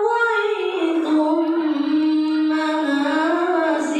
قضيتم مناسككم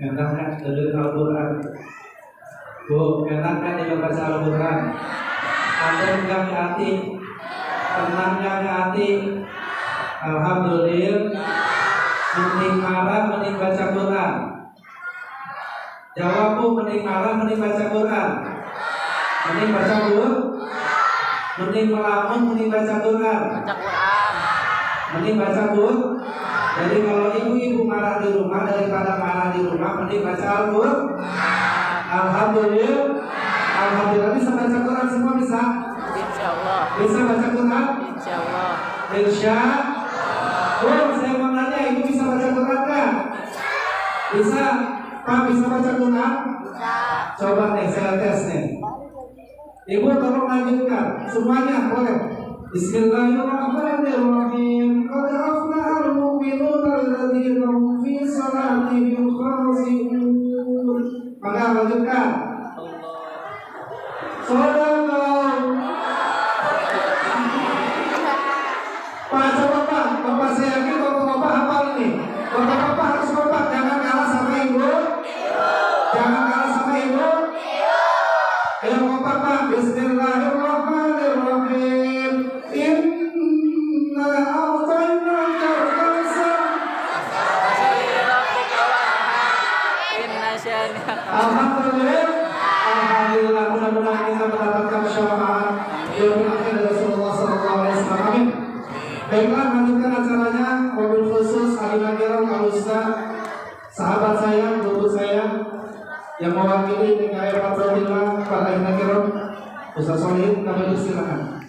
Enaknya dengar Al-Quran, Bu, enaknya dia baca Al-Quran. Ademnya ke hati, tenangnya ke hati. Alhamdulillah. Mending marah, mending baca Quran. Jawabku, mending marah, mending baca Quran. Mending baca Quran. Mending melamun, mending baca Quran. Mending baca Quran. Jadi kalau ibu-ibu marah di rumah, daripada marah di rumah, mending baca Al-Quran. Alhamdulillah. Alhamdulillah, bisa baca Quran semua, bisa? Insyaallah. Bisa baca Quran? Insyaallah. Oh, saya mau nanya, ibu bisa baca Quran kan? Bisa? Pak, bisa baca Quran? Bisa. Coba nih, saya tes nih. Ibu tolong lanjutkan, semuanya boleh. Bismillahirrahmanirrahim. Qad aflahal mu'minuna alladzina hum fi salatihim khashi'un. Maka lanjutkan. Shadaqallah. Pak, coba Pak. Bapak saya yakin Bapak hafal ini. Bapak harus kompak, jangan kalah sama ibu. Jangan kalah sama ibu. Ayo kompak Pak. Bismillahirrahmanirrahim. Inna a'tainaka al-kautsar. Alhamdulillah. Alhamdulillah, mudah-mudahan kita mendapatkan syafaat yang akhir dari Rasulullah sallallahu alaihi wasallam. Baiklah, lanjutkan acaranya. Wabil khusus hari lagi Kiram, Pak Ustaz, sahabat saya, guru saya yang mewakili DKM Alhamdulillah, Pak Aina Kiram, Ustaz Solih, kami silakan.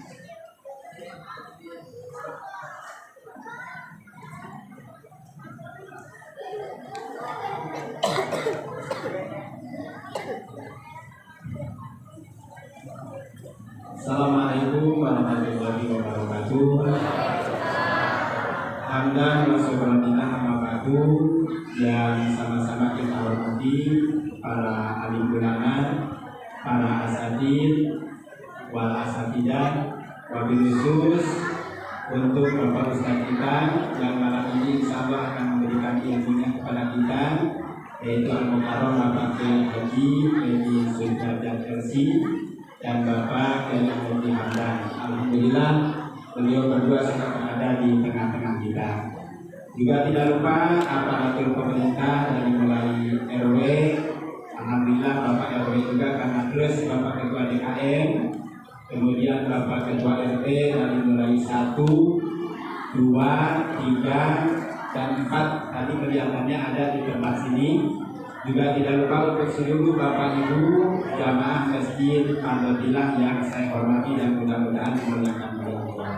Assalamualaikum warahmatullahi wabarakatuh. Hamdan wa syukurillah amma ba'du. Yang sama-sama kita hormati para alim ulama, para asatidz wal asatidah, wabil khusus untuk Bapak Ustaz kita yang malam ini insyaallah akan memberikan ilmunya kepada kita, yaitu Al-Mukarram Bapak Kiai Haji Edi Sudrajat LC dan Bapak Kiai Haji Hamdan. Alhamdulillah beliau berdua sudah berada di tengah-tengah kita. Juga tidak lupa aparatur pemerintah dari mulai RW, alhamdulillah Bapak RW juga karena terus Bapak Ketua DKM, kemudian Bapak Ketua RT dari mulai 1, 2, 3, dan 4 tadi kelihatannya ada di tempat sini. Juga tidak lupa untuk seluruh Bapak Ibu jamaah masjid Alhamdulillah yang saya hormati dan mudah-mudahan dimuliakan oleh Allah.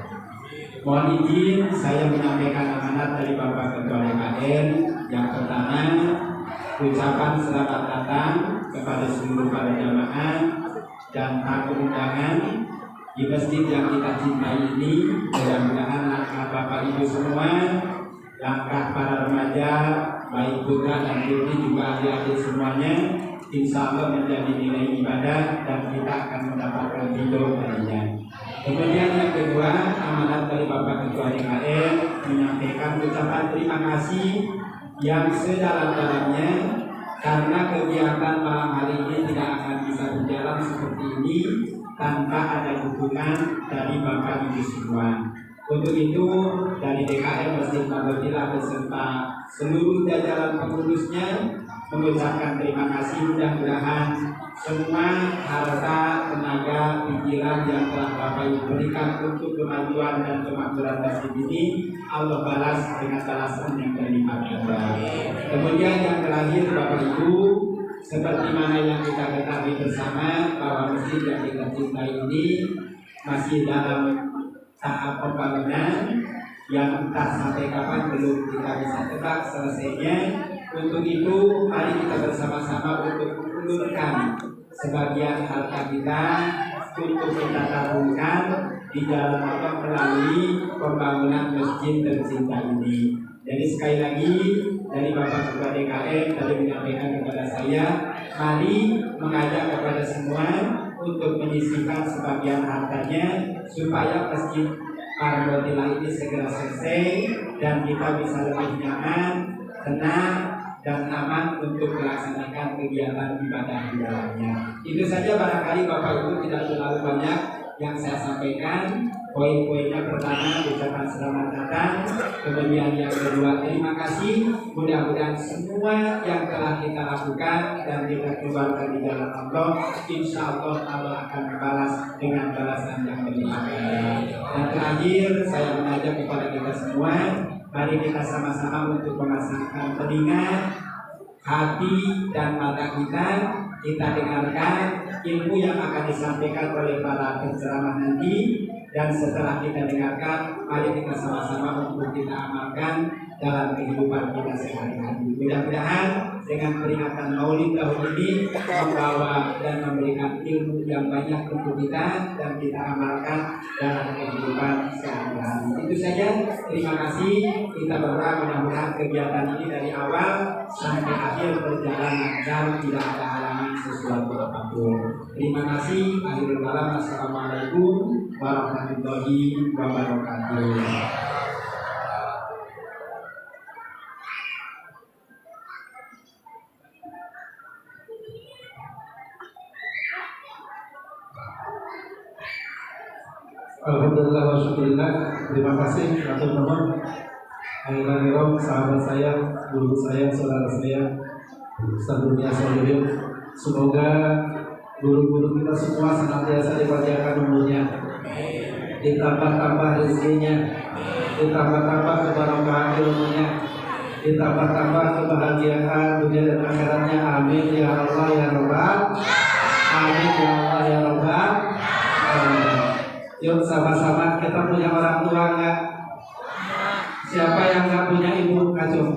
Mohon izin saya menyampaikan amanat dari Bapak Ketua DKM. Yang pertama, ucapan selamat datang kepada seluruh para jamaah dan tamu undangan di masjid yang kita cintai ini. Mudah-mudahan langkah Bapak Ibu semua, langkah para remaja, baik putra dan putri juga adik-adik semuanya, insya Allah menjadi nilai ibadah dan kita akan mendapatkan ridho darinya. Kemudian yang kedua, amanat dari Bapak Ketua DKM menyampaikan ucapan terima kasih yang sedalam-dalamnya karena kegiatan malam hari ini tidak akan bisa berjalan seperti ini tanpa ada dukungan dari Bapak Ibu semua. Untuk itu dari DKM Masjid Alhamdulillah beserta seluruh jajaran pengurusnya mengucapkan terima kasih. Mudah-mudahan semua harta, tenaga, pikiran yang telah Bapak Ibu berikan untuk kemajuan dan kemakmuran masjid ini Allah balas dengan balasan yang berlipat ganda. Kemudian yang terakhir Bapak Ibu, seperti mana yang kita ketahui bersama bahwa masjid yang kita cintai ini masih dalam tahap pembangunan yang entah sampai kapan belum kita bisa tebak selesainya. Untuk itu mari kita bersama-sama untuk mengulurkan sebagian harta kita untuk kita tabungkan di jalan Allah melalui pembangunan masjid tercinta ini. Jadi sekali lagi dari Bapak Ketua DKM tadi menyampaikan kepada saya, mari mengajak kepada semua untuk menyisihkan sebagian hartanya supaya masjid Alhamdulillah ini segera selesai dan kita bisa lebih nyaman, tenang, dan aman untuk melaksanakan kegiatan ibadah di dalamnya. Itu saja barangkali Bapak Ibu tidak terlalu banyak yang saya sampaikan. Poin-poinnya pertama ucapan selamat datang, kemudian yang kedua terima kasih. Mudah-mudahan semua yang telah kita lakukan dan kita keluarkan di jalan Allah, insya Allah Allah akan membalas dengan balasan yang berlipat ganda. Dan terakhir saya mengajak kepada kita semua, mari kita sama-sama untuk memasangkan telinga, hati dan mata kita dengarkan ilmu yang akan disampaikan oleh para penceramah nanti. Dan setelah kita dengarkan, mari kita sama-sama untuk kita amalkan dalam kehidupan kita sehari-hari. Mudah-mudahan dengan peringatan Maulid tahun ini membawa dan memberikan ilmu yang banyak untuk kita dan kita amalkan dalam kehidupan sehari-hari. Itu saja. Terima kasih. Kita berdoa mudah-mudahan kegiatan ini dari awal sampai akhir berjalan lancar, tidak ada halangan sesuatu apapun. Terima kasih. Akhirul kalam. Assalamualaikum warahmatullahi wabarakatuh. Alhamdulillah wa syukurillah. Terima kasih atur nuhun. Alhamdulillah sahabat saya, guru saya, saudara saya, Ustaz Dunia Solihin. Semoga guru-guru kita semua senantiasa dipanjangkan umurnya, ditambah-tambah rezekinya, ditambah-tambah keberkahan ilmunya, ditambah-tambah kebahagiaan dunia dan akhiratnya. Amin ya Allah ya Rabbal. Amin ya Allah ya Rabbal. Yuk sama-sama, kita punya orang tua nggak? Siapa yang nggak punya ibu? Ngacung.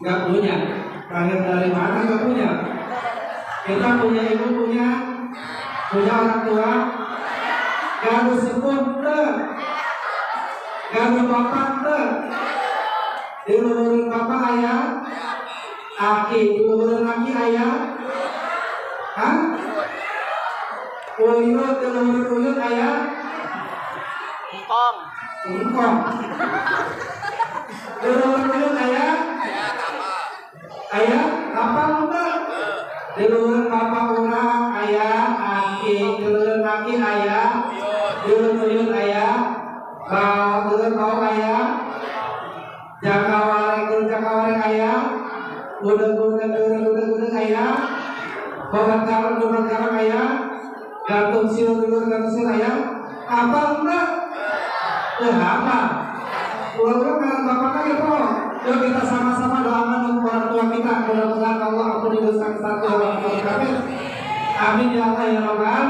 Nggak punya. Lahir dari mana nggak punya? Kita punya ibu, punya orang tua. Gak sebut ter, gak bapak ter. Diluhurin bapak ayah, aki. Diluhurin aki ayah, hah? Uyut, diluhurin uyut ayah, Engkong. engkong. Diluhurin uyut ayah, ayah, apa ter? Diluhurin bapak urang ayah, aki. Diluhurin aki ayah, diluhurin ayah, bau ayah. Jakaware ayah, gudeg ayah, bobat karang ayah, gantung sil ayah, apa enggak? Apa? Ulang dengan bapak lagi kok. Yuk kita sama-sama doakan untuk orang tua kita, mudah-mudahan Allah ampuni dosa kita orang tua kami. Amin ya Allah ya Rabbal.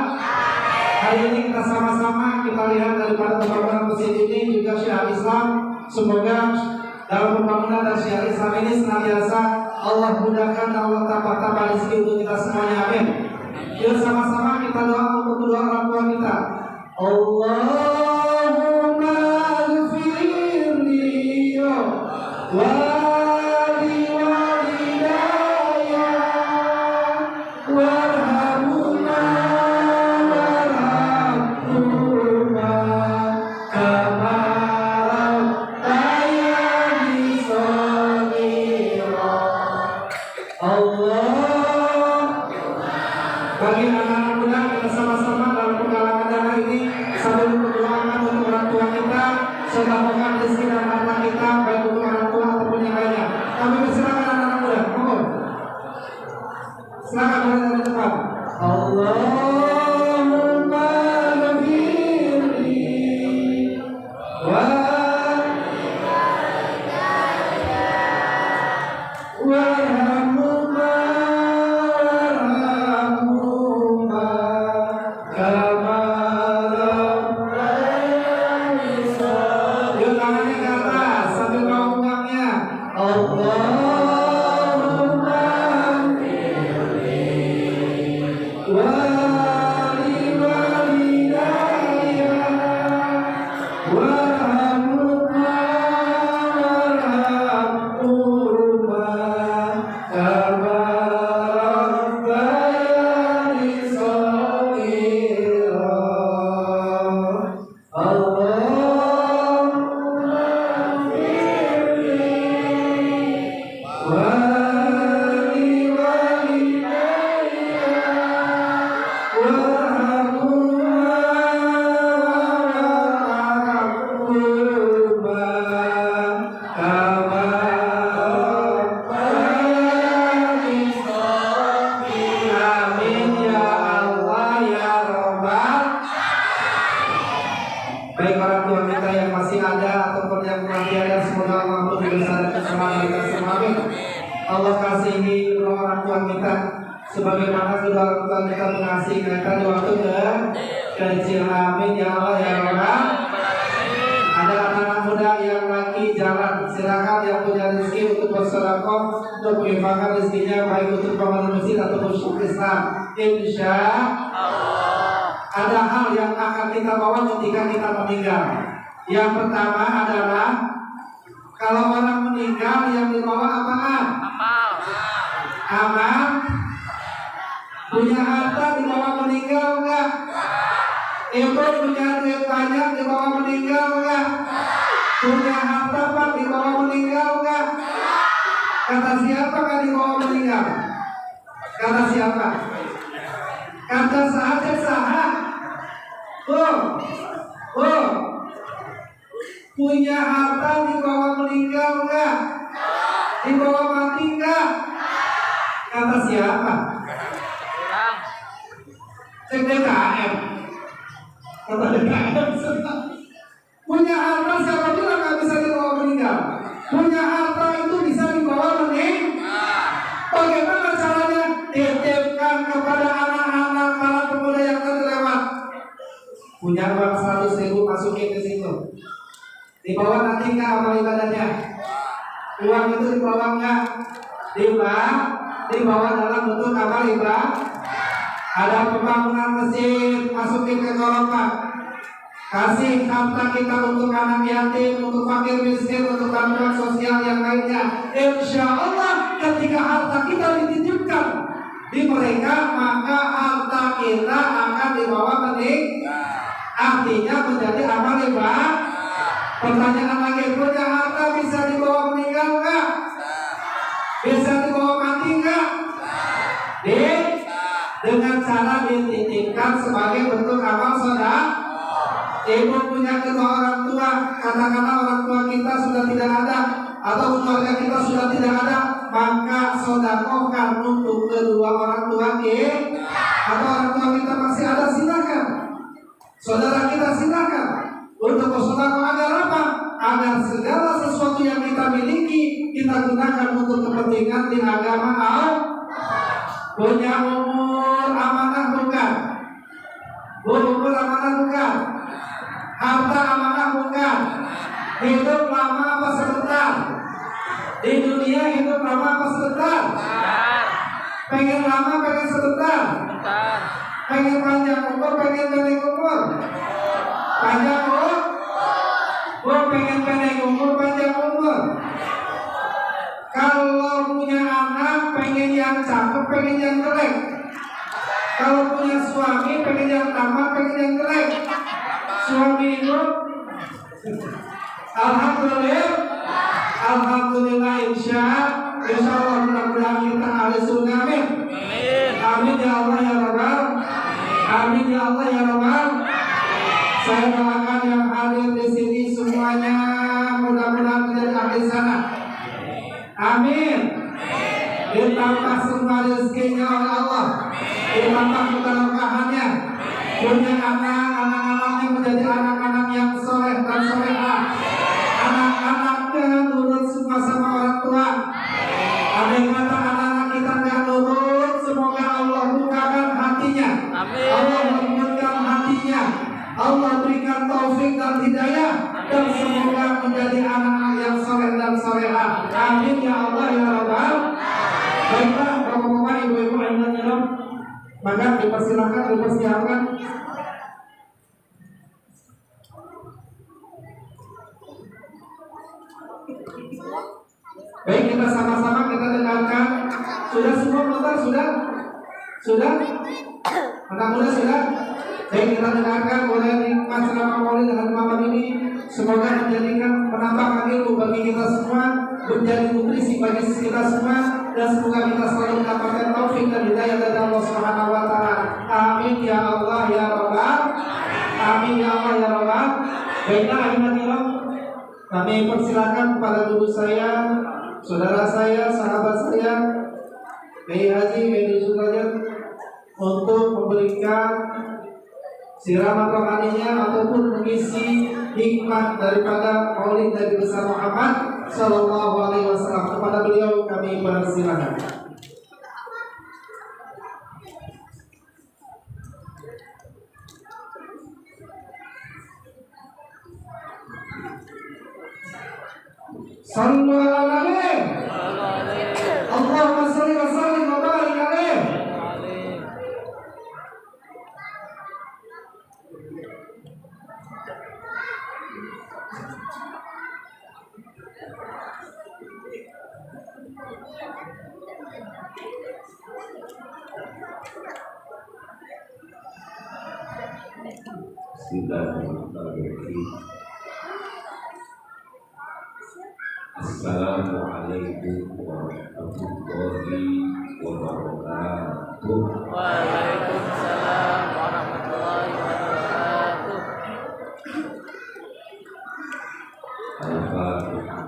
Hari ini kita sama-sama kita lihat daripada pembangunan masjid ini juga syiar Islam. Semoga dalam pembangunan dan syiar Islam ini senantiasa Allah mudahkan dan Allah tambah rezeki untuk kita semuanya. Amin. Yuk sama-sama kita doa untuk kedua orang tua kita. Allahumma ighfirli wa bagi anak-anak muda kita sama-sama dalam penggalangan dana ini sambil berdoakan untuk orang tua kita, semoga rezeki dan harta kita baik untuk orang tua ataupun yang lainnya. Kami persilakan anak-anak muda, mohon. Silakan dari depan. Allahumma ghfirli Allah kasihi orang tua kita sebagaimana kedua orang tua kita mengasihi mereka di waktu kecil. Amin ya Allah ya Rabbal. Ada anak-anak muda yang lagi jalan, silakan yang punya rezeki untuk bersedekah, untuk menginfakkan rezekinya baik untuk pembangunan masjid ataupun syukur Islam. Insya Allah. Ada hal yang akan kita bawa ketika kita meninggal. Yang pertama adalah kalau orang meninggal yang dibawa apaan? Amal. Punya harta dibawa meninggal enggak? Ibu punya duit banyak dibawa meninggal enggak? Punya harta pak dibawa meninggal enggak? Kata siapa kan dibawa meninggal? Kata siapa? Kata sahaja sahah. Punya harta dibawa meninggal enggak? Dibawa mati enggak? Kata siapa? Cek DKM. Kata DKM. Punya harta siapa bilang nggak bisa dibawa meninggal? Punya harta itu bisa dibawa meninggal. Bagaimana caranya? Titipkan kepada anak-anak para pemuda yang terlewat. Punya uang 100.000 masukin ke situ. Dibawa nanti nggak amal ibadahnya? Uang itu dibawa nggak? Dibawa dalam bentuk amal ibadah. Ada pembangunan masjid, masukin ke kolomnya. Kasih harta kita untuk anak yatim, untuk fakir miskin, untuk bantuan sosial yang lainnya. Insya Allah ketika harta kita dititipkan di mereka, maka harta kita akan dibawa meninggal. Artinya menjadi amal ibadah. Pertanyaan lagi, punya harta bisa dibawa meninggal enggak? Bisa dibawa mati enggak? Dengan cara dititipkan sebagai bentuk amal sedekah. Ibu punya kedua orang tua, katakanlah orang tua kita sudah tidak ada atau keluarga kita sudah tidak ada, maka sedekahkan untuk kedua orang tua kita. Atau orang tua kita masih ada, silakan. Saudara kita silakan untuk bersedekah. Agar apa? Agar segala sesuatu yang kita miliki kita gunakan untuk kepentingan di agama Allah. Punya umur amanah bukan? Umur amanah bukan? Harta amanah bukan? Hidup lama apa sebentar? Di dunia hidup lama apa sebentar? Pengen lama, pengen sebentar? Pengen panjang umur, pengen pendek umur? Panjang umur? Gue pengen pendek umur, panjang umur. Kalau punya anak, pengen yang cakep, pengen yang jelek. Kalau punya suami, pengen yang tampan, pengen yang jelek. Suami itu Alhamdulillah insya Allah mudah-mudahan kita ahli surga. Amin. Amin ya Allah ya Rabbal. Amin ya Allah ya Rabbal. Saya doakan yang hadir di sini semuanya mudah-mudahan menjadi ahli sana. Amin. Ditambah semua rezekinya oleh Allah, ditambah keberkahannya. Punya anak-anaknya menjadi anak-anak yang soleh dan solehah. Anak-anaknya nurut semua sama orang tua. Ada yang kata anak-anak kita nggak nurut, semoga Allah bukakan hatinya. Allah lembutkan hatinya. Allah berikan taufik dan hidayah, dan semoga menjadi anak-anak yang soleh dan solehah. Amin ya Allah ya Rabbal. Baiklah, bapak-bapak, ibu-ibu, ayah-ayah, maka dipersilakan. Baik, kita sama-sama kita dengarkan. Sudah semua motor? Sudah? Anak muda sudah? Baik, kita dengarkan oleh nikmat ceramah maulid dengan malam ini. Semoga menjadikan penambah ilmu bagi kita semua, menjadi nutrisi bagi kita semua, dan semoga kita selalu mendapatkan taufik dan hidayah dari Allah Subhanahu wa taala. Amin ya Allah ya Rabbal. Amin ya Allah ya Rabbal. Baiklah, hadirin, kami persilakan kepada guru saya, saudara saya, sahabat saya, Kiai Haji Edi Sudrajat, untuk memberikan siraman rohaninya ataupun mengisi hikmah daripada maulid Nabi besar Muhammad Sallallahu Alaihi Wasallam. Kepada beliau kami persilakan. Sallu ala nabi. Allahumma salli wa sallim wa barik alaihi. Bismillahirrahmanirrahim. Assalamualaikum warahmatullahi wabarakatuh. Waalaikumsalam warahmatullahi wabarakatuh. Al-Fatihah.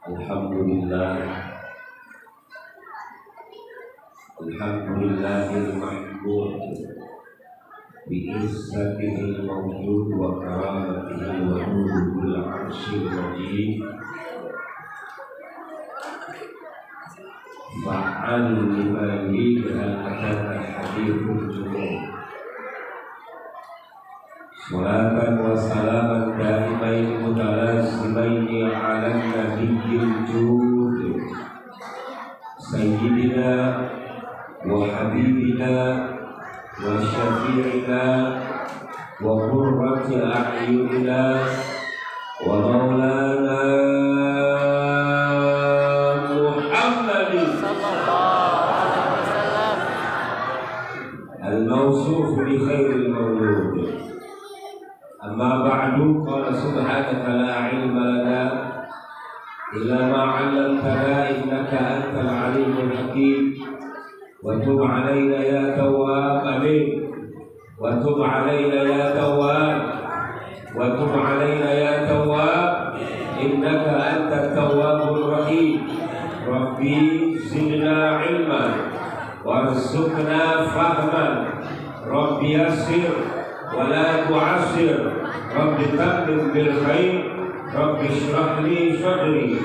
Alhamdulillah, Alhamdulillahil mahmud bi'izzatihil mawjud wa karamatihi wa nurul arsyil majid fa'al lima yurid hal ataka hadithul jumur salatan wa salaman daimain mutalazimaini ala nabiyyil jud sayyidina wa habibina wa syafi'ina wa qurrati a'yunina wa maulana Muhammadin al-mawsuf bi khairil mawlud. Amma ba'du, qala subhanaka la ilma lana illa ma 'allamtana innaka antal alimul hakim. Wa tub 'alaina ya tawwab, amin. Wa tub 'alaina ya tawwab, wa tub 'alaina ya tawwab, innaka antat tawwabur rahim. Rabbi zidna ilman warzuqna fahman. Rabbi yassir wa la tu'assir. Rabbi tammim bil khair. Rabbi shrah li sadri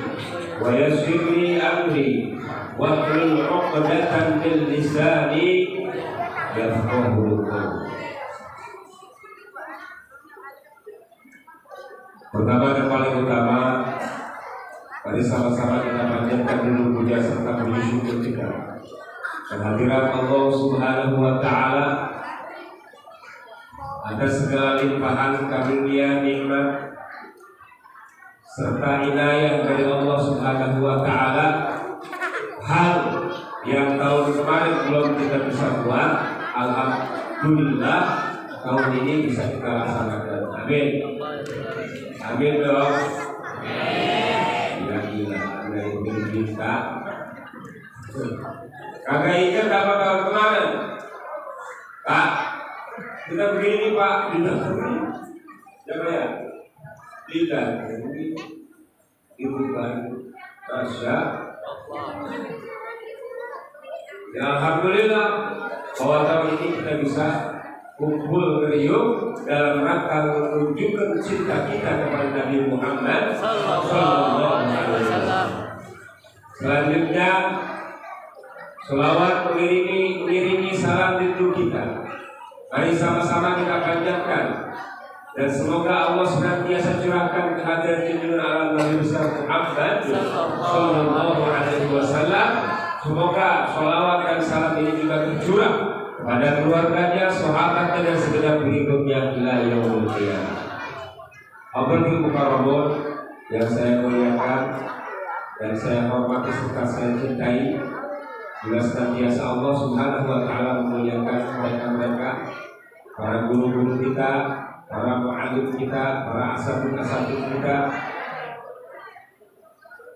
wa yassir li amri wahlul 'uqdatan min lisani yafqahu qawli. Pertama dan paling utama, mari sama-sama kita panjatkan dulu puja serta puji syukur kita kehadirat Allah Subhanahu wa taala atas segala limpahan karunia nikmat serta inayah dari Allah Subhanahu wa taala. Hal yang tahun kemarin belum kita bisa buat, alhamdulillah tahun ini bisa kita laksanakan. Amin. Amin dong. Gila, ada yang berita. Kagak ingat apa tahun kemarin? Pak, kita begini Pak, kita begini. Siapa ya? Tidak, Ibu kan Tasya. Ya Alhamdulillah bahwa tahun ini kita bisa kumpul meriuh dalam rangka menunjukkan cinta kita kepada Nabi Muhammad sallallahu alaihi wasallam. Selanjutnya selawat mengiringi salam rindu kita. Mari sama-sama kita panjatkan dan semoga Allah senantiasa curahkan kehadiran junjungan alam Nabi besar Muhammad sallallahu alaihi wasallam. Semoga sholawat dan salam ini juga tercurah kepada keluarganya, sahabatnya dan segenap pengikutnya ila yaumil qiyamah. Hadirin mukarramun yang saya muliakan dan saya hormati serta saya cintai, juga senantiasa Allah Subhanahu wa taala memuliakan mereka-mereka, para guru-guru kita, para mu'allim kita, para asatidz kita,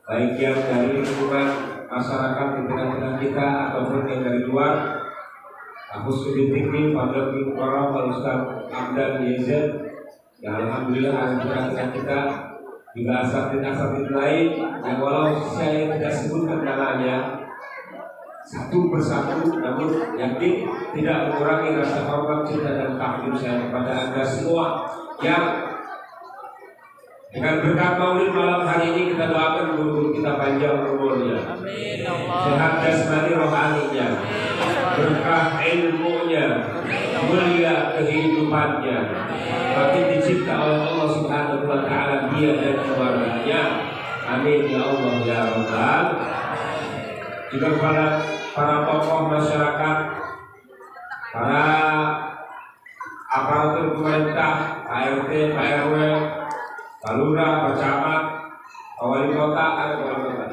baik yang dari lingkungan masyarakat di tengah-tengah kita ataupun yang dari luar. Aku sudah tinggi pada para Ustaz Abdan Yazid yang alhamdulillah ada di tengah-tengah kita, juga asatidz lain yang walau saya tidak sebutkan namanya satu persatu, namun yakin tidak mengurangi rasa hormat, cinta dan takdim saya kepada Anda semua yang dengan berkat maulid malam hari ini kita doakan guru kita panjang umurnya, Amin Allah. sehat jasmani rohaninya, berkah ilmunya, mulia kehidupannya, makin dicipta oleh Allah Subhanahu wa taala dia dan keluarganya. Amin ya Allah ya Rabbal. Juga kepada para tokoh masyarakat, para aparatur pemerintah, Pak RT, Pak RW, Pak Lurah, Pak Camat, Pak Wali Kota, ada Wali Kota.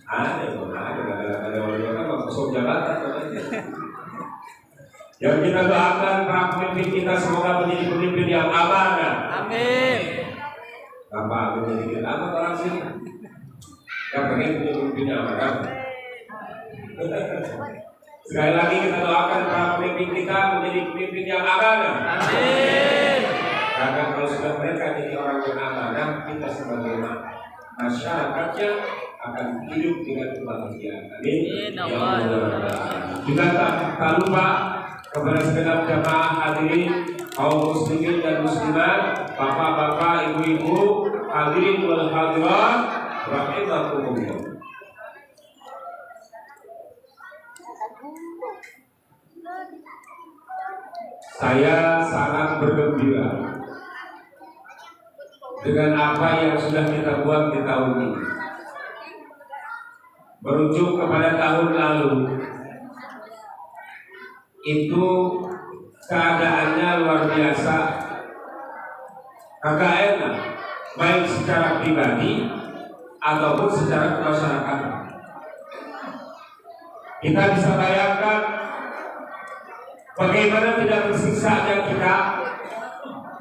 Ada Wali Kota, Pak Kosong Jabatan. Yang kita doakan para pemimpin kita semoga menjadi pemimpin yang amanah. Amin. Bapak menjadi kita apa orang sini? Yang pengen punya pemimpin yang amanah. Sekali lagi kita doakan para pemimpin kita menjadi pemimpin yang amanah. Amin. Karena kalau sudah mereka jadi orang yang amanah, kita sebagai masyarakatnya akan hidup dengan kebahagiaan. Amin. Ya Allah. Juga tak lupa kepada segenap jamaah hadirin, kaum muslimin dan muslimat, bapak-bapak, ibu-ibu, hadirin wal hadirat, rahimakumullah. Saya sangat bergembira dengan apa yang sudah kita buat di tahun ini. Merujuk kepada tahun lalu, itu keadaannya luar biasa, kagak enak, baik secara pribadi ataupun secara kemasyarakatan. Kita bisa bayangkan bagaimana tidak tersiksanya kita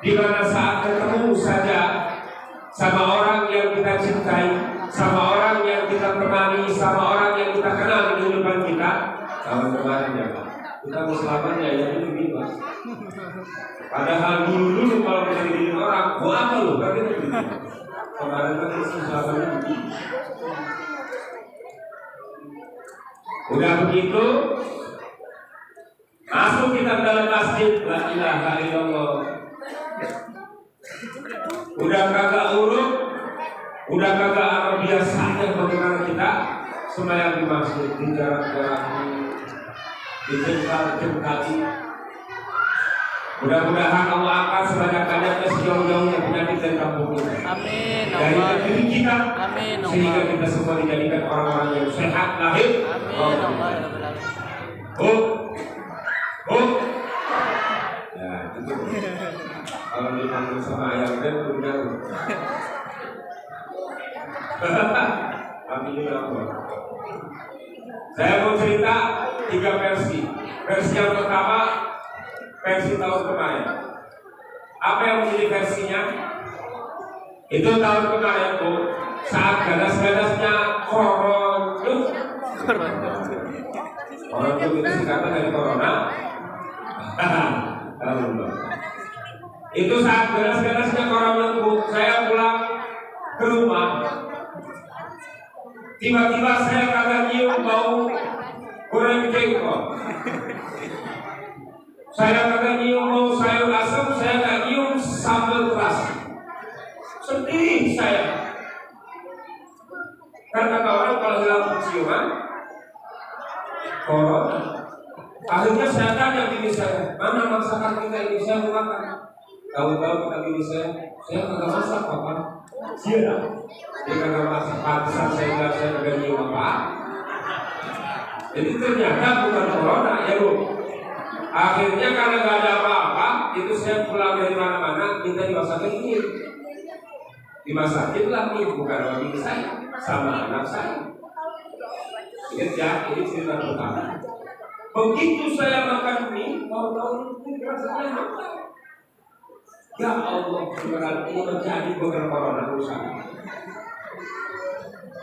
di mana saat ketemu saja sama orang yang kita cintai, sama orang yang kita temani, sama orang yang kita kenal di kehidupan kita. Tahun kemarin ya Pak, kita muslimannya yang itu bebas. Padahal dulu kalau kita dibikin orang, gua apa lu? Kan gitu. Kemarin kan muslimannya begini. Udah begitu, masuk kita ke dalam masjid, la ilaha illallah. Udah kagak urut, udah kagak apa biasanya bagaimana kita sembahyang di masjid, di jarak-jarak, di jengkal-jengkali. Mudah-mudahan Allah akan sebanyak-banyaknya sejauh-jauhnya penyakit dan kampung ini. Amin. Dari diri kita, Amin. sehingga kita semua dijadikan orang-orang yang sehat lahir. Amin. Ya, itu. Kalau dipanggil sama ayam dan udah. Amin. Saya mau cerita 3 versi. Versi yang pertama, versi tahun kemarin. Apa yang menjadi versinya? Itu tahun kemarin Bu, saat ganas-ganasnya corona. Orang itu singkatan dari corona. Itu saat ganas-ganasnya corona Bu, saya pulang ke rumah. Tiba-tiba saya kagak nyium bau goreng jengkol. Saya kagak nyium bau sayur asam, saya kagak nyium sambal terasi. Sedih saya. Karena orang kalau hilang penciuman corona. Akhirnya saya tanya diri saya, mana masakan kita ini, saya mau makan. Tahu-tahu kata diri saya kagak masak apa? Iya. Dia kagak masak, pantesan saya kagak nyium apa. Jadi ternyata bukan corona ya Bu. Akhirnya karena nggak ada apa-apa, itu saya pulang dari mana-mana, minta dimasakin ini. Dimasakin lah nih, bukan bagi saya, sama anak saya. Ingat ya, ini cerita pertama. Begitu saya makan mie, tahu-tahu ini rasanya apa? Ya Allah, beneran ini menjadi bukan corona rusak.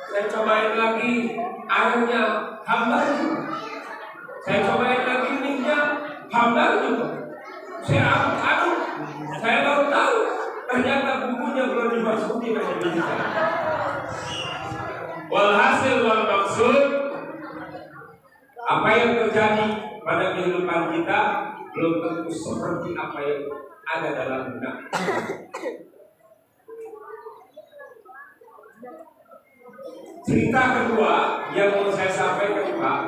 Saya cobain lagi airnya, hambar juga. Saya cobain lagi minyak, hambar juga. Saya aduk, saya baru tahu ternyata bumbunya belum dimasuki ke Indonesia. Walhasil wal maksud, apa yang terjadi pada kehidupan kita belum tentu seperti apa yang ada dalam benak. Cerita kedua yang mau saya sampaikan Pak,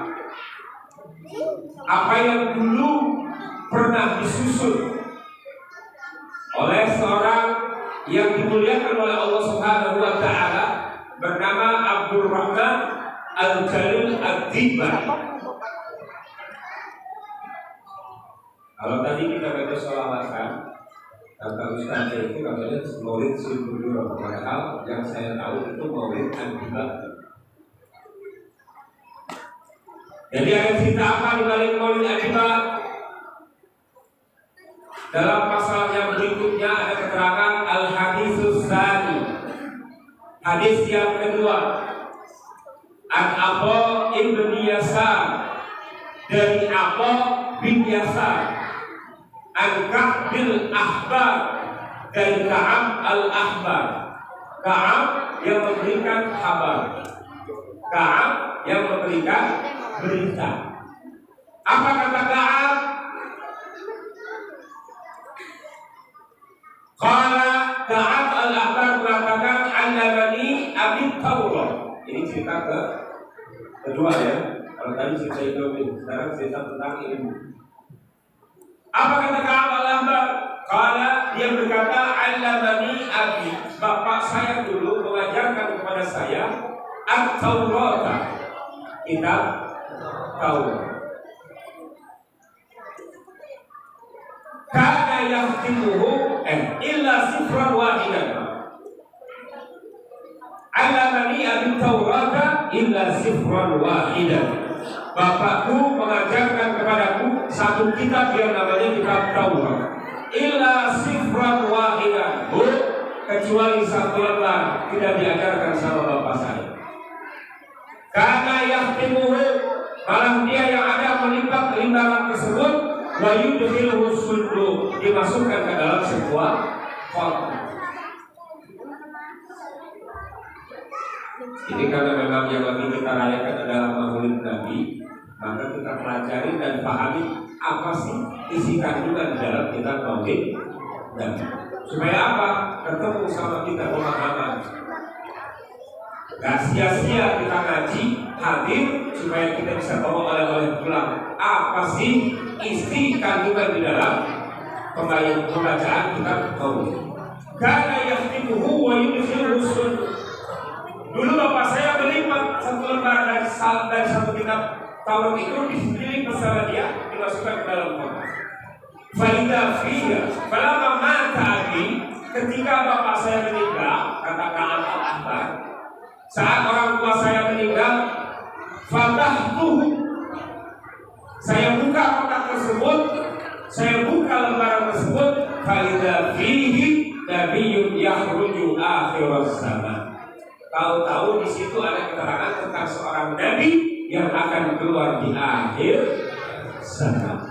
apa yang dulu pernah disusun oleh seorang yang dimuliakan oleh Allah Subhanahu wa Ta'ala bernama Abdurrahman Al-Jalil Ad-Dibari. Kalau tadi kita baca sholawatan, kata Ustaz itu katanya maulid Sulbuduro, padahal yang saya tahu itu maulid Ad-Dibari. Jadi ada cerita apa di balik maulid Ad-Dibari? Dalam pasal yang berikutnya ada keterangan Al-Haditsus Tsani, hadis yang kedua, An Atha ibn Yasar, dari Atha bin Yasar, An Ka'bil Ahbar, dari Ka'ab al-Ahbar. Ka'ab yang memberikan kabar, Ka'ab yang memberikan berita. Apa kata Ka'ab? Qala Ka'ab al-Ahbar mengatakan annabani abid Taurat. Ini cerita kedua ya. Kalau tadi cerita itu, sekarang cerita tentang ilmu. Apa kata Ka'ab al-Ahbar? Qala, dia berkata annabani abi, bapak saya dulu mengajarkan kepada saya at-Taurat, kitab Taurat. Kana yahtimuhu illa sifran wahidan. Alamani abin Taurata illa sifran wahidan. Bapakku mengajarkan kepadaku satu kitab yang namanya kitab Taurat. Illa sifran wahidan. Kecuali satu lembar tidak diajarkan sama bapak saya. Karena yahtimuhu, malah dia yang ada melipat lembaran tersebut, wa yudkhilhu sunduq, dimasukkan ke dalam sebuah kotak. Ini karena memang yang lagi kita rayakan adalah Maulid Nabi, maka kita pelajari dan pahami apa sih isi kandungan dalam kitab Maulid Nabi. Supaya apa? Ketemu sama kita pemahaman. Gak sia-sia kita ngaji, hadir, supaya kita bisa bawa oleh-oleh pulang. Apa sih isi kandungan di dalam pembacaan kitab Maulid? Karena yahtimuhu wa yudkhilhu sunduq. Dulu bapak saya melipat satu lembar dari satu kitab Taurat itu disendiri bersama dia dimasukkan ke dalam kotak. Faidah fiya, falamma mata abi, ketika bapak saya meninggal, kata Ka'ab al-Ahbar, saat orang tua saya meninggal, fatahtuhu, saya buka kotak tersebut, saya buka lembaran tersebut, faidah fihi nabiyyun yakhruju akhiras zaman. Tahu-tahu di situ ada keterangan tentang seorang nabi yang akan keluar di akhir zaman.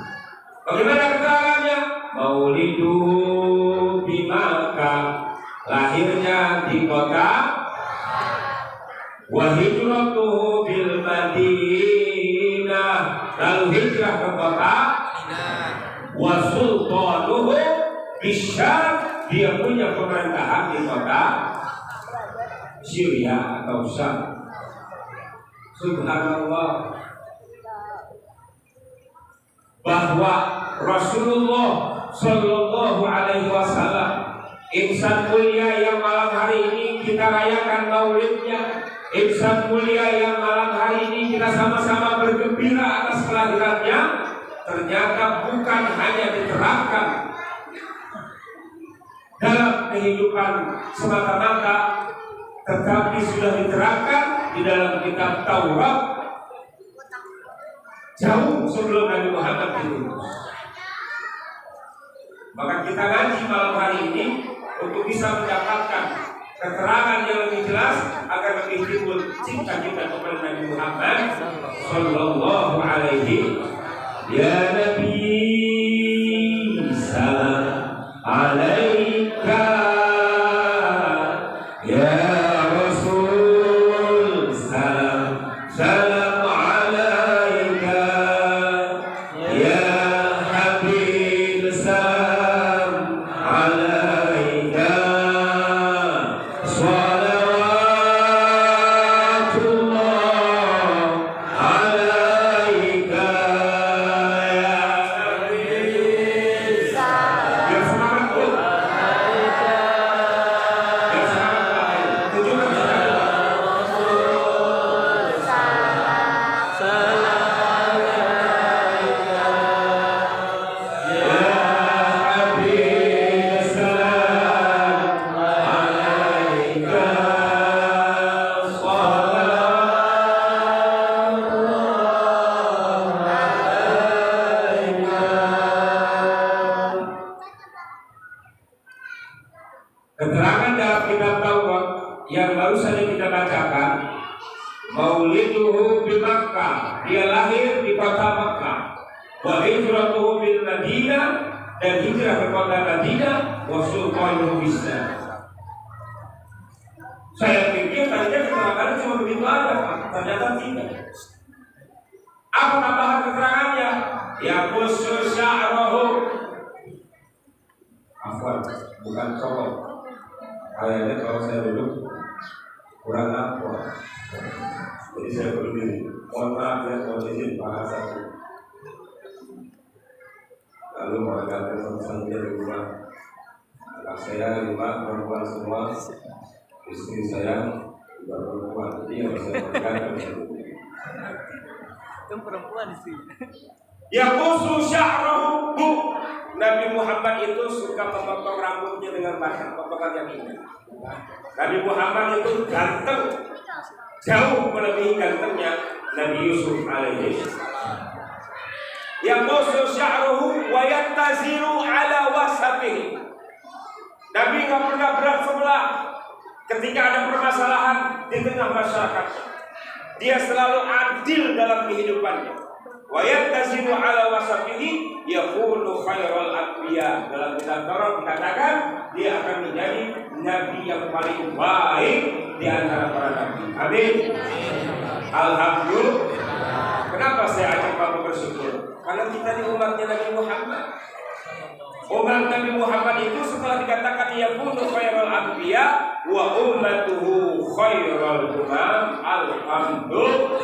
Bagaimana keterangannya? Maulidu bi Makkah, lahirnya di kota, wa hijratuhu bil Madinah, lalu hijrah ke kota, wa sultanuhu bisyam, dia punya pemerintahan di kota Syria atau Syam. Subhanallah, bahwa Rasulullah Sallallahu Alaihi Wasallam, insan mulia yang malam hari ini kita rayakan maulidnya, insan mulia yang malam hari ini kita sama-sama bergembira atas kelahirannya, ternyata bukan hanya diterapkan dalam kehidupan semata-mata, tetapi sudah diterapkan di dalam kitab Taurat jauh sebelum Nabi Muhammad diutus. Maka kita ngaji malam hari ini untuk bisa mendapatkan keterangan yang lebih jelas agar lebih timbul cinta kita kepada Nabi Muhammad Sallallahu Alaihi. Ya Nabi, salam alaika, ya Rasul, salam salam alaika, ya Habib, salam alaika, salawatullah alaika, ya Habib. Biar semangat tuh, biar semangat tuh. Tunjukkan keterangan dalam kitab Taurat yang baru saja kita bacakan. Mauliduhu bi Makkah, dia lahir di kota Makkah. Wa hijratuhu bil Madinah, dan hijrah ke kota Madinah wa sultanul Islam. Saya pikir tadinya kecelakaan cuma begitu aja, Pak. Ternyata tidak. Apa tambahan keterangannya? Ya khusus sya'rahu. Afwan, bukan cowok. Kayaknya kalau saya duduk kurang apa. Jadi saya berdiri. Mohon maaf ya, mohon izin bahasa. Lalu mengatakan pesan dia di rumah. Anak saya 5 perempuan semua. Istri saya juga perempuan. Jadi yang saya berkata Itu perempuan sih. ya khusus sya'rahu. Nabi Muhammad itu suka memotong rambutnya dengan potongan yang indah. Nabi Muhammad itu ganteng, jauh melebihi gantengnya Nabi Yusuf alaihi salam. Ya khusus sya'rahu wa yattaziru ala wasabihi. Nabi nggak pernah berat sebelah ketika ada permasalahan di tengah masyarakat. Dia selalu adil dalam kehidupannya. Wa yattaziru ala wasabihi yakunu khairal anbiya. Dalam kitab Taurat dikatakan dia akan menjadi nabi yang paling baik di antara para nabi. Amin. Alhamdulillah. Kenapa saya ajak Bapak bersyukur? Karena kita di umatnya Nabi Muhammad. Umat Nabi Muhammad itu setelah dikatakan yakunu khairal anbiya wa ummatuhu khairal umam. Alhamdulillah.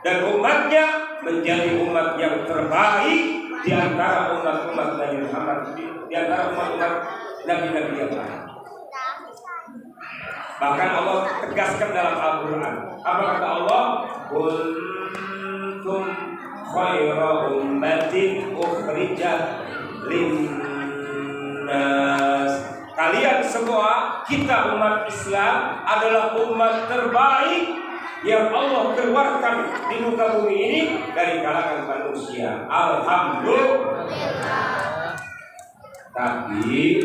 Dan umatnya menjadi umat yang terbaik di antara umat-umat Nabi Muhammad, di antara umat-umat Nabi-Nabi yang lain. Bahkan Allah tegaskan dalam Al-Quran. Apa kata Allah? Kuntum khaira ummatin ukhrijat linnas. Kalian semua, kita umat Islam adalah umat terbaik yang Allah keluarkan di muka bumi ini dari kalangan manusia. Alhamdulillah. Tapi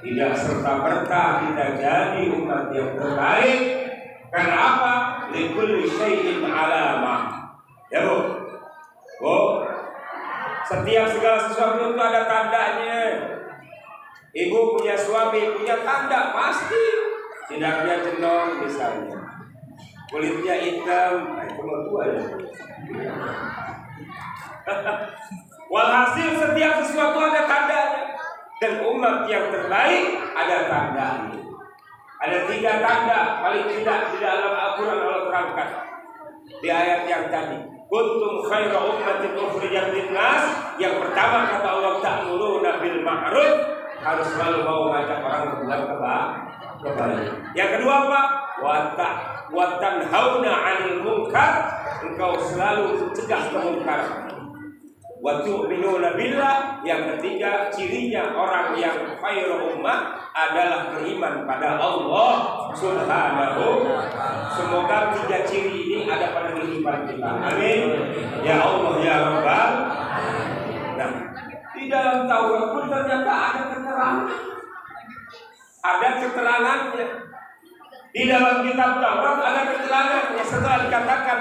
tidak serta-merta kita jadi umat yang terbaik. Karena apa? Likulli syai'in alamah. Ya Bu? Bu? Setiap segala sesuatu itu ada tandanya. Ibu punya suami, punya tanda pasti. Tidaknya jenong misalnya, kulitnya hitam, itu mau tua ya. Walhasil setiap sesuatu ada tandanya. Dan umat yang terbaik ada tandanya. Ada 3 tanda paling tidak di dalam Al-Quran Allah terangkan di ayat yang tadi. Kuntum khaira ummatin ukhrijat linnas. Yang pertama kata Allah, ta'muruna bil ma'ruf, harus selalu mau ngajak orang berbuat kebaikan. Yang kedua apa? Wa tanhauna 'anil munkar, engkau selalu cegah kemungkaran. Wa tu'minuna billah, yang ketiga cirinya orang yang khairu ummah adalah beriman pada Allah Subhanahu. Semoga 3 ciri ini ada pada kehidupan kita. Amin. Ya Allah ya Rabbal. Nah, di dalam Taurat pun ternyata ada keterangan. Ada keterangannya. Di dalam kitab Taurat ada keterangannya. Setelah dikatakan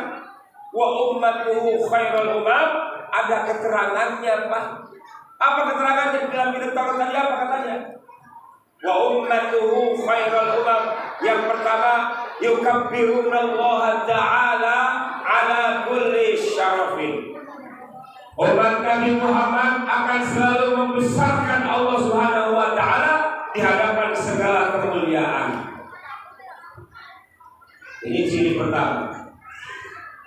wa ummatuhu khairul umam, ada keterangannya, Pak. Apa keterangannya di dalam kitab Taurat tadi? Apa katanya? Wa ummatuhu khairul umam. Yang pertama, yukabbirunallaha ta'ala ala kulli syarafin. Umat Nabi Muhammad akan selalu membesarkan Allah Subhanahu wa ta'ala di hadapan segala kemuliaan. Ini ciri pertama.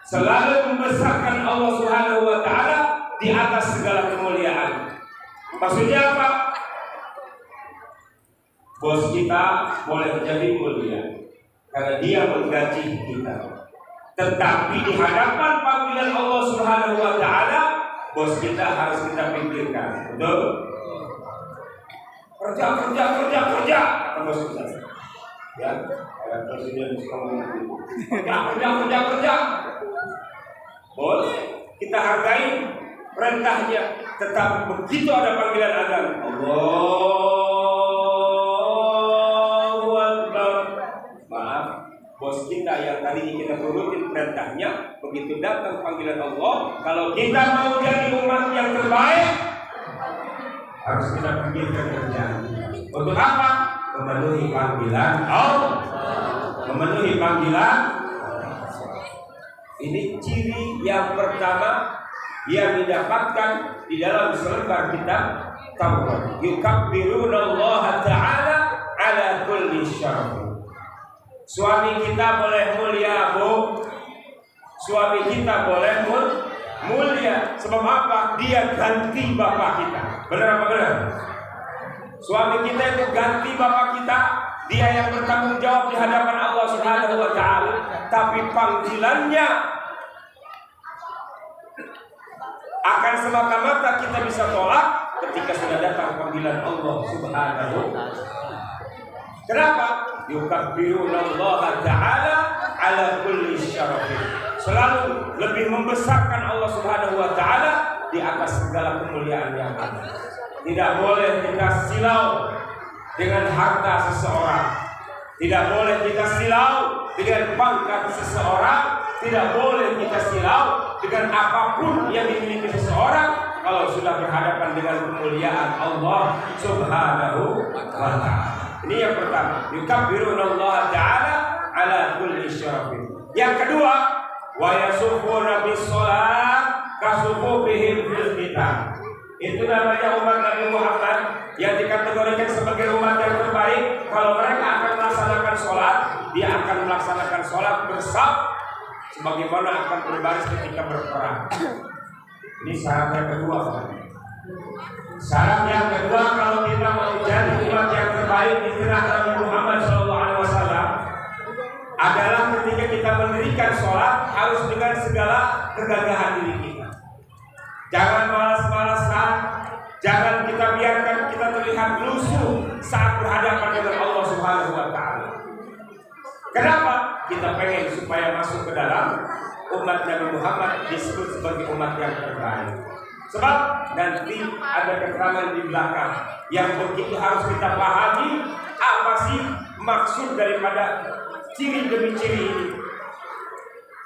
Selalu membesarkan Allah Subhanahu wa ta'ala di atas segala kemuliaan. Maksudnya apa? Bos kita boleh jadi mulia karena dia menggaji kita. Tetapi di hadapan panggilan Allah Subhanahu wa ta'ala, bos kita harus kita pikirkan. Betul? Kerja kata bos kita. Ya, kayak presiden sekarang. Kerja. Boleh kita hargai perintahnya, tetapi begitu ada panggilan azan, Allahu Akbar. Maaf, bos kita yang tadinya kita turutin perintahnya, begitu datang panggilan Allah, kalau kita mau jadi umat yang terbaik, harus kita pikirkan kerjaan. Untuk apa? Memenuhi panggilan Allah. Memenuhi panggilan. Ini ciri yang pertama yang didapatkan di dalam selembar kitab Taurat. Yukabbirunallaha ta'ala ala kulli syaraf. Suami kita boleh mulia, Bu. Suami kita boleh mulia. Sebab apa? Dia ganti bapak kita. Benar apa benar? Suami kita itu ganti bapak kita. Dia yang bertanggung jawab di hadapan Allah Subhanahu wa taala. Tapi panggilannya akan semata-mata kita bisa tolak ketika sudah datang panggilan Allah Subhanahu wa taala. Kenapa? Yukabbirunallaha ta'ala ala kulli syarafin. Selalu lebih membesarkan Allah Subhanahu wa taala di atas segala kemuliaan yang ada. Tidak boleh kita silau dengan harta seseorang. Tidak boleh kita silau dengan pangkat seseorang. Tidak boleh kita silau dengan apapun yang dimiliki seseorang kalau sudah berhadapan dengan kemuliaan Allah Subhanahu wa taala. Ini yang pertama, yukabbirunallaha ta'ala ala kulli syarafin. Yang kedua, wa yasuffuna bis shalat kasufufihim fil kitab. Itu namanya umat Nabi Muhammad yang dikategorikan sebagai umat yang terbaik. Kalau mereka akan melaksanakan sholat, dia akan melaksanakan sholat bersaf sebagaimana akan berbaris ketika berperang. Ini syarat yang kedua. Syarat yang kedua, kalau kita mau jadi umat yang terbaik di tengah Nabi Muhammad SAW adalah ketika kita mendirikan sholat harus dengan segala kegagahan diri kita. Jangan malas-malasan, jangan kita biarkan kita terlihat lusuh saat berhadapan dengan Allah Subhanahu wa taala. Kenapa? Kita pengen supaya masuk ke dalam umat Nabi Muhammad disebut sebagai umat yang terbaik. Sebab nanti ada keterangan di belakang yang begitu harus kita pahami apa sih maksud daripada ciri demi ciri ini.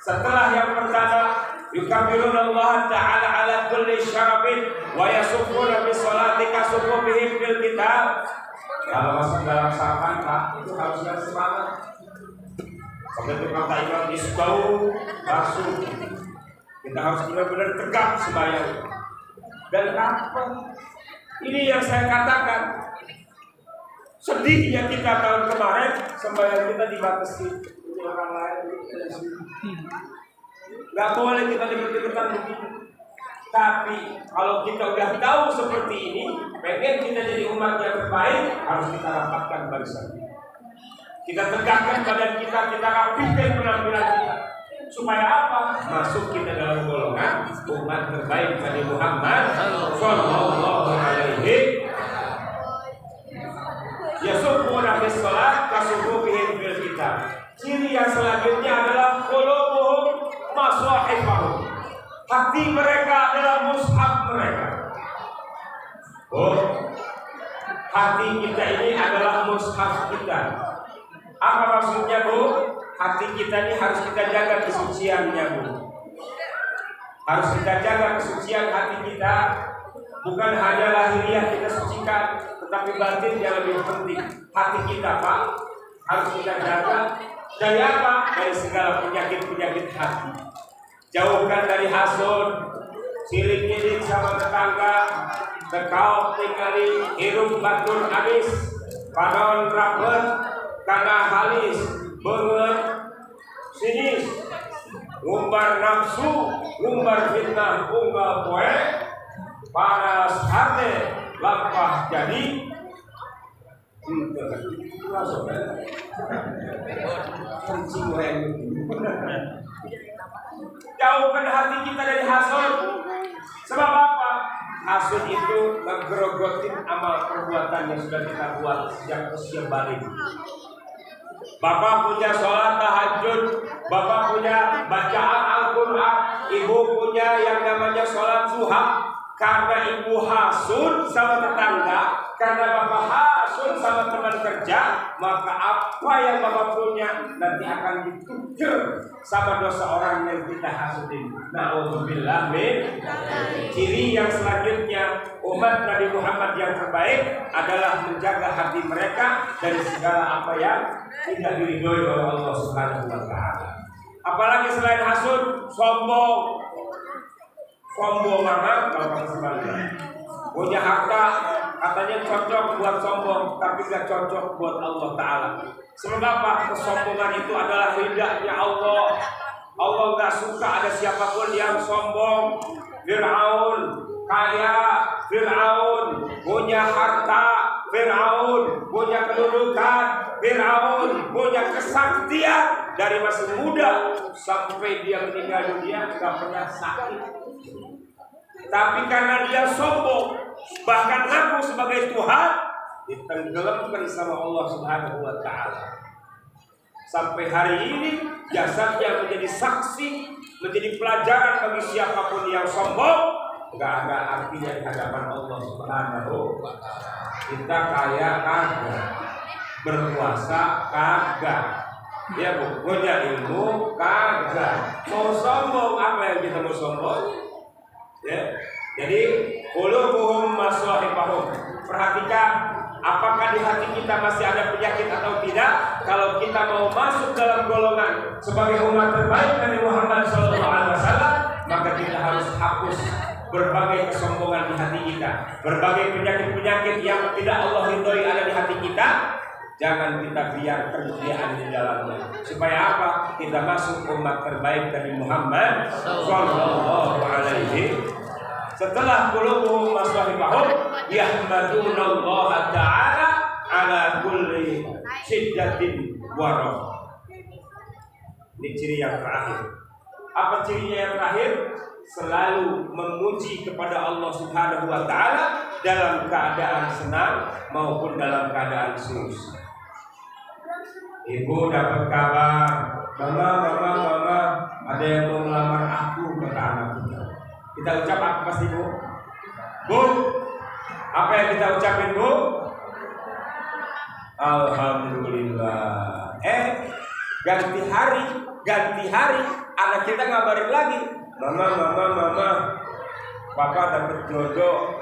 Setelah yang pertama, yukabbirunallaha ta'ala ala kulli syarafin wa yasuffuna bis sholati kasufufihim fil kitab. Kalau masuk dalam sahabat Pak, itu harus yang semangat. Seperti kata Imam Isbau, langsung kita harus benar-benar tegak sembahyang. Dan apa? Ini yang saya katakan. Sedihnya kita tahun kemarin sembahyang kita dibatasi orang lain. Gak boleh kita deket-deketan begitu. Tapi kalau kita udah tahu seperti ini, pengen kita jadi umat yang terbaik, harus kita rapatkan barisan. Kita tegakkan badan kita rapikan penampilan kita. Supaya apa? Masuk kita dalam golongan umat terbaik Nabi Muhammad sallallahu alaihi. Yasuffuna bis shalat kasufufihim fil kitab. Ciri yang selanjutnya adalah qulubuhum masahifahum. Hati mereka adalah mushaf mereka. Oh, hati kita ini adalah mushaf kita. Apa maksudnya, Bu? Hati kita ini harus kita jaga kesuciannya, Bu. Harus kita jaga kesucian hati kita. Bukan hanya lahiriah kita sucikan, tetapi batin yang lebih penting. Hati kita, Pak, harus kita jaga. Dari apa? Dari segala penyakit-penyakit hati. Jauhkan dari hasud, sirik-sirik sama tetangga, tekau tinggali, hirup batur anis, padon rapet, karena halis, banget, sinis, ngumbar nafsu, ngumbar fitnah, unggal poe, panas hati, lapah jadi. Jauhkan hati kita dari hasud. Sebab apa? Hasud itu ngegrogotin amal perbuatan yang sudah kita buat sejak usia balik. Bapak punya sholat tahajud, bapak punya bacaan Al-Quran, ibu punya yang namanya sholat duha, karena ibu hasud sama tetangga, karena bapak hasud sama teman kerja, maka apa yang bapak punya nanti akan ditukar sama dosa orang yang kita hasudin. Na'udzubillah min. Ciri yang selanjutnya umat Nabi Muhammad yang terbaik adalah menjaga hati mereka dari segala apa yang tidak diridhoi oleh Allah Subhanahu wa taala. Apalagi selain hasud, sombong. Sombong amat kalau kata sebagian. Punya harta katanya cocok buat sombong, tapi tidak cocok buat Allah Ta'ala. Sebab apa? Kesombongan itu adalah ridhanya Allah. Allah gak suka ada siapapun yang sombong. Fir'aun kaya, Fir'aun punya harta, Fir'aun punya kedudukan, Fir'aun punya kesaktian dari masih muda sampai dia meninggal dunia gak pernah sakit. Tapi karena dia sombong, bahkan ngaku sebagai Tuhan, ditenggelamkan sama Allah Subhanahu wa taala. Sampai hari ini jasadnya menjadi saksi, menjadi pelajaran bagi siapapun yang sombong, enggak ada artinya di hadapan Allah Subhanahu wa taala. Kita kaya kagak, berpuasa kagak, ya bu, punya ilmu kagak, mau sombong apa yang kita mau sombong? Ya. Jadi qulubuhum masahibahum. Perhatikan apakah di hati kita masih ada penyakit atau tidak. Kalau kita mau masuk dalam golongan sebagai umat terbaik dari Muhammad SAW, maka kita harus hapus berbagai kesombongan di hati kita, berbagai penyakit-penyakit yang tidak Allah ridhoi ada di hati kita. Jangan kita biarkan dia ada di dalamnya. Supaya apa? Kita masuk umat terbaik dari Muhammad sallallahu alaihi. Setelah qulubuhum masahibahum yahmadunallaha ta'ala ala kulli syiddatin wa. Ini ciri yang terakhir. Apa cirinya yang terakhir? Selalu memuji kepada Allah Subhanahu wa taala dalam keadaan senang maupun dalam keadaan susah. Ibu dapat kabar, mama, ada yang mau melamar aku kata anak kita. Kita ucap apa pasti bu? Bu, apa yang kita ucapin bu? Alhamdulillah. Ganti hari, anak kita ngabarin lagi. Mama, papa dapat jodoh.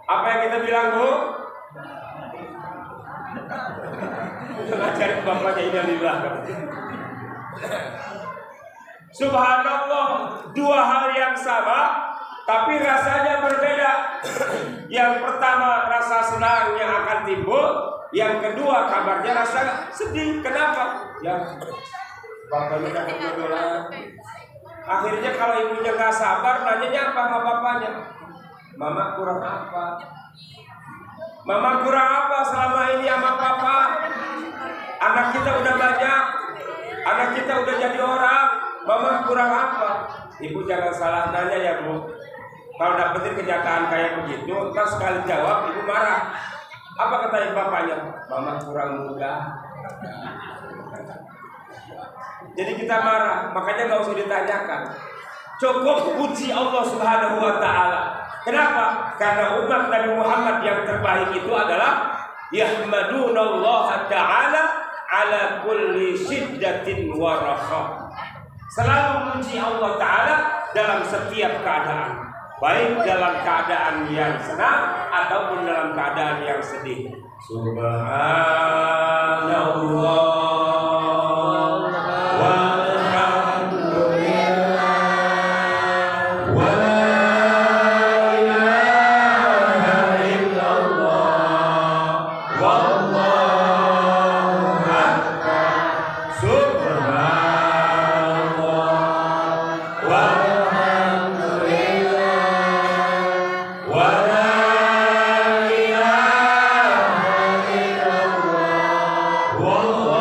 Apa yang kita bilang bu? Ngajarin bapaknya innalillah. Subhanallah, dua hal yang sama tapi rasanya berbeda. Yang pertama rasa senang yang akan timbul, yang kedua kabarnya rasa sedih. Kenapa? Ya bapaknya dapat jodoh lagi. Akhirnya kalau ibunya gak sabar, nanyanya apa sama bapaknya? Mama kurang apa? Mama kurang apa selama ini sama papa? Anak kita udah banyak, anak kita udah jadi orang. Mama kurang apa? Ibu jangan salah nanya ya bu. Kalau dapetin kenyataan kayak begitu, ntar sekali jawab ibu marah. Apa kata bapaknya? Mama kurang muda. Jadi kita marah, makanya gak usah ditanyakan. Cukup puji Allah Subhanahu wa taala. Kenapa? Karena umat Nabi Muhammad yang terbaik itu adalah yahmadunallaha ta'ala ala kulli syiddatin wa raha. Selalu memuji Allah Ta'ala dalam setiap keadaan, baik dalam keadaan yang senang ataupun dalam keadaan yang sedih. Subhanallah. Wallahu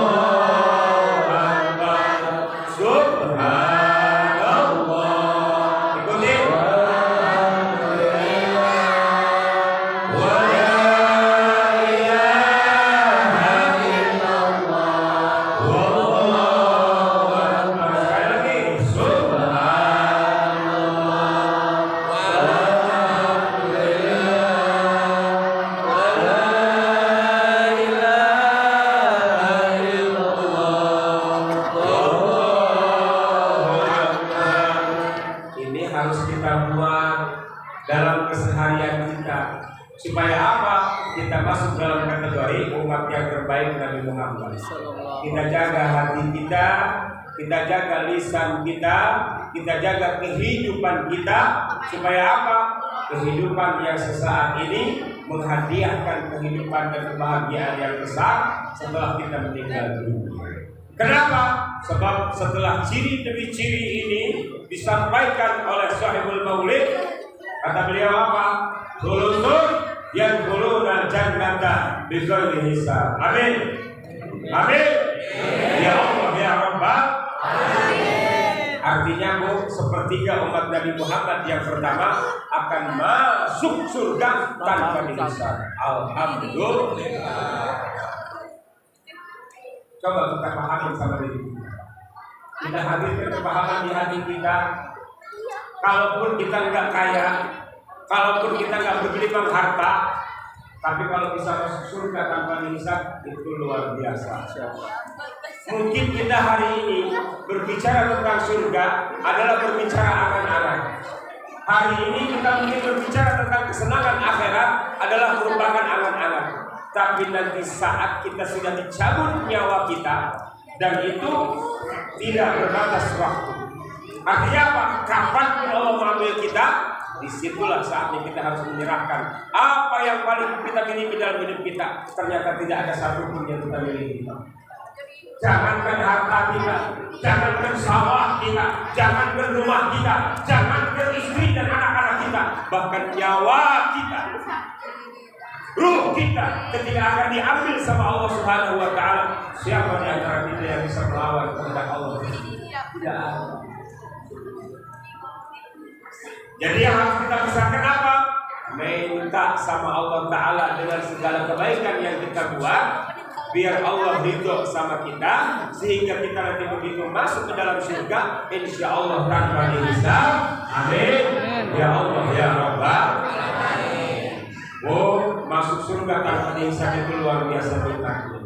perjamuan, dalam keseharian kita. Supaya apa? Kita masuk dalam kategori umat yang terbaik Nabi Muhammad. Kita jaga hati kita jaga lisan kita jaga kehidupan kita. Supaya apa? Kehidupan yang sesaat ini menghadiahkan kehidupan dan kebahagiaan yang besar setelah kita meninggal dunia. Kenapa? Sebab setelah ciri demi ciri ini disampaikan oleh Sahibul Maulid, kata beliau apa? Thuluthun yadkhuluna jannata bighairi hisab. Amin. Amin. Ya Allah ya Rabbal. Artinya Bu, sepertiga umat Nabi Muhammad yang pertama akan masuk surga tanpa dihisab. Alhamdulillah. Coba kita pahami sama diri kita. Kita hadirkan kepahaman di hati kita. Kalaupun kita nggak kaya, kalaupun kita nggak bergelimang harta, tapi kalau bisa masuk surga tanpa dihisab, itu luar biasa. Mungkin kita hari ini berbicara tentang surga adalah berbicara angan-angan. Hari ini kita mungkin berbicara tentang kesenangan akhirat adalah merupakan angan-angan. Tapi nanti saat kita sudah dicabut nyawa kita, dan itu tidak berbatas waktu. Artinya apa? Kapanpun Allah mengambil kita, disitulah saatnya kita harus menyerahkan apa yang paling kita miliki dalam hidup kita. Ternyata tidak ada satupun yang kita miliki. Jangankan harta kita, jangankan sawah kita, jangankan rumah kita, jangankan istri dan anak-anak kita, bahkan nyawa kita, ruh kita ketika akan diambil sama Allah Subhanahu wa taala. Siapa di antara kita yang bisa melawan kehendak Allah? Tidak ada. Jadi yang harus kita besarkan apa? Minta sama Allah taala dengan segala kebaikan yang kita buat, biar Allah ridho sama kita, sehingga kita nanti begitu masuk ke dalam surga, insya Allah tanpa dihisab. Amin. Ya Allah ya Rabbal. Oh, masuk surga tanpa dihisab itu luar biasa nikmatnya.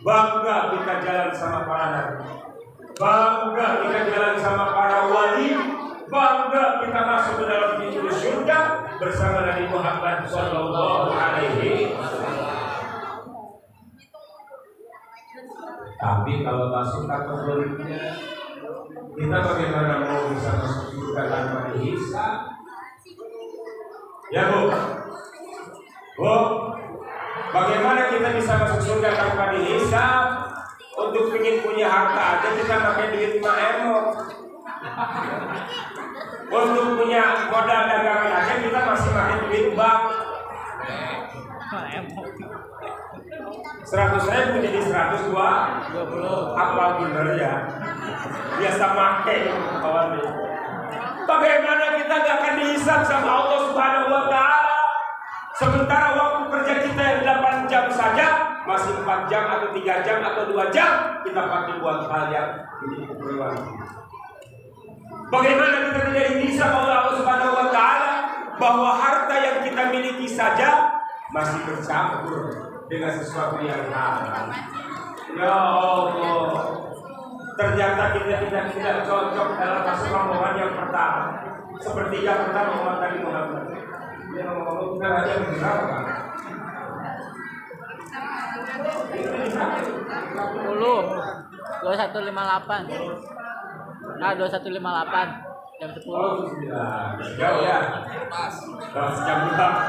Bangga kita jalan sama para nabi, bangga kita jalan sama para wali, bangga kita masuk ke dalam pintu surga bersama Nabi Muhammad Sallallahu Alaihi Wasallam. Tapi kalau masuk kategorinya, kita bagaimana mau bisa masuk surga tanpa dihisab? Ya Bu. Bu, bagaimana kita bisa masuk surga tanpa dihisab? Untuk ingin punya harta aja kita pakai duit ma'emo. Untuk punya modal dagangan aja kita masih pakai duit bank. 100.000 jadi 120. Apa bener ya? Biasa pakai kawannya. Bagaimana kita gak akan dihisab sama Allah Subhanahu wa taala? Sementara waktu kerja kita yang 8 jam saja, masih 4 jam atau 3 jam atau 2 jam kita pakai buat hal yang menjadi keperluan. Bagaimana kita tidak dihisab oleh Allah Subhanahu wa taala bahwa harta yang kita miliki saja masih bercampur dengan sesuatu yang haram. Ya Allah, ternyata kita tidak cocok dalam masuk rombongan yang pertama. Sepertiga pertama umat Nabi Muhammad. Yang ngomong kita aja berapa? 2158. Nah, 2158 jam 10. Jauh ya. Pas jam berapa?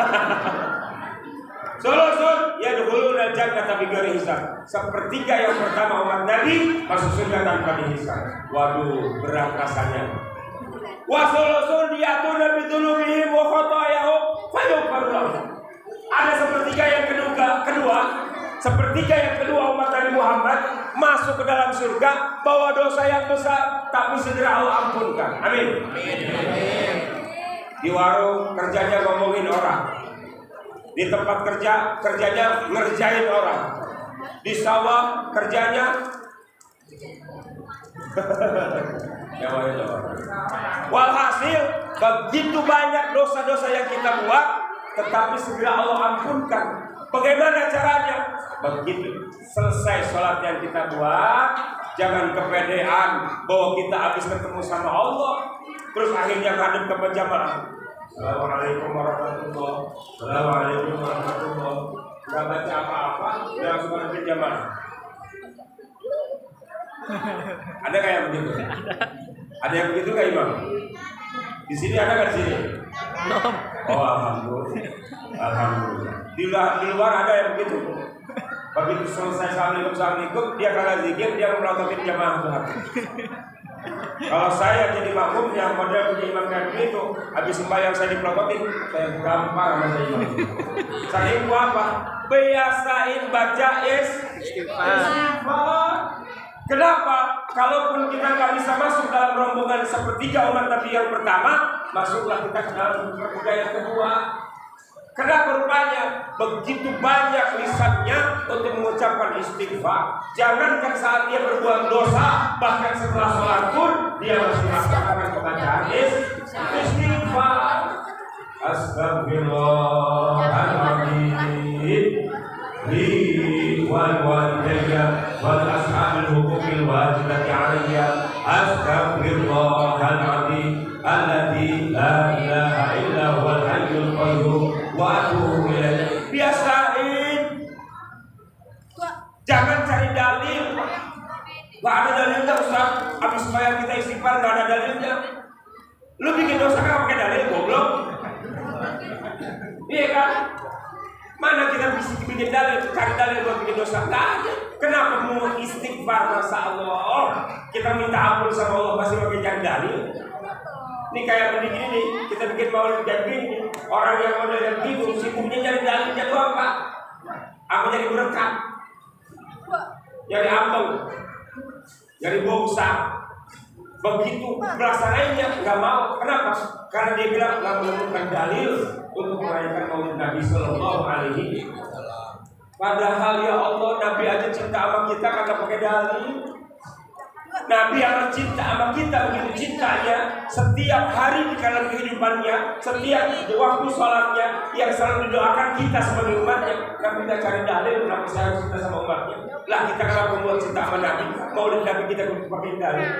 Solusun ya dulu dan jannah bighairi hisab. Sepertiga yang pertama umat Nabi masuk surga tanpa dihisab. Waduh, berat rasanya. Wa solusun diatuna bidulubihim wa khatayahum fayughfaru. Ada sepertiga yang kedua, sepertiga yang kedua umat Nabi Muhammad masuk ke dalam surga bawa dosa yang besar tapi segera Allah ampunkan. Amin. Amin. Di warung kerjanya ngomongin orang. Di tempat kerjanya ngerjain orang. Di sawah kerjanya walhasil begitu banyak dosa-dosa yang kita buat, tetapi segera Allah ampunkan. Bagaimana caranya? Begitu selesai sholat yang kita buat, jangan kepedean bahwa kita habis ketemu sama Allah. terus akhirnya ngadep ke penjamaah. Assalamualaikum warahmatullahi wabarakatuh. Assalamualaikum warahmatullahi wabarakatuh. Nggak baca apa-apa, dia langsung ngadep ke jamaah. Ada kayak begitu? Ada yang begitu nggak Imam? Di sini ada nggak di sini? Belum. Oh alhamdulillah. Alhamdulillah. Di luar ada yang begitu. Begitu selesai assalamualaikum, dia kagak zikir, dia melototin jamaah Tuhan. Kalau saya jadi makmum yang model punya imam kayak begitu, habis sembahyang saya dipelototin, saya gampang sama saya imam. Saya itu apa? Biasain baca istighfar. Kenapa? Kalaupun kita nggak bisa masuk dalam rombongan sepertiga umat Nabi yang pertama, masuklah kita ke dalam sepertiga yang kedua. Kenapa rupanya begitu banyak lisannya untuk mengucapkan istighfar? Jangankan saat dia berbuat dosa, bahkan setelah sholat pun dia masih melaksanakan pembacaan istighfar. Astagfirullahaladzim. Wal walidayya wal ashabil huquqil wajibati alayya. Astagfirullahaladzim alladzi la ilaha illa huwal hayyul qayyum wa atubu ilaih. Biasain. Jangan cari dalil. Gak ada dalilnya Ustaz. Habis sembahyang kita istighfar gak ada dalilnya. Lu bikin dosa kan pakai dalil goblok. Iya kan? Mana kita bisa bikin dalil, cari dalil buat bikin dosa? Gak ada. Kenapa mau istighfar? Masa Allah kita minta ampun sama Allah masih pakai cari dalil? Ini kayak begini nih, kita bikin maulid kayak gini. Orang yang model yang gitu, sibuknya nyari dalilnya tuh apa? Apa nyari berkat? Nyari ampun, nyari bongsa. Begitu pelaksananya nggak mau. Kenapa? Karena dia bilang nggak menemukan dalil untuk merayakan maulid Nabi Sallallahu Alaihi Wasallam. Padahal ya Allah, Nabi aja cinta sama kita karena pakai dalil. Nabi yang cinta sama kita begitu cintanya, setiap hari di dalam kehidupannya, setiap waktu sholatnya, yang selalu didoakan kita sebagai umatnya. Kan kita cari dalil kenapa saya harus cinta sama umatnya? Lah kita kalau membuat cinta sama Nabi, maulid Nabi kita pakai dalil.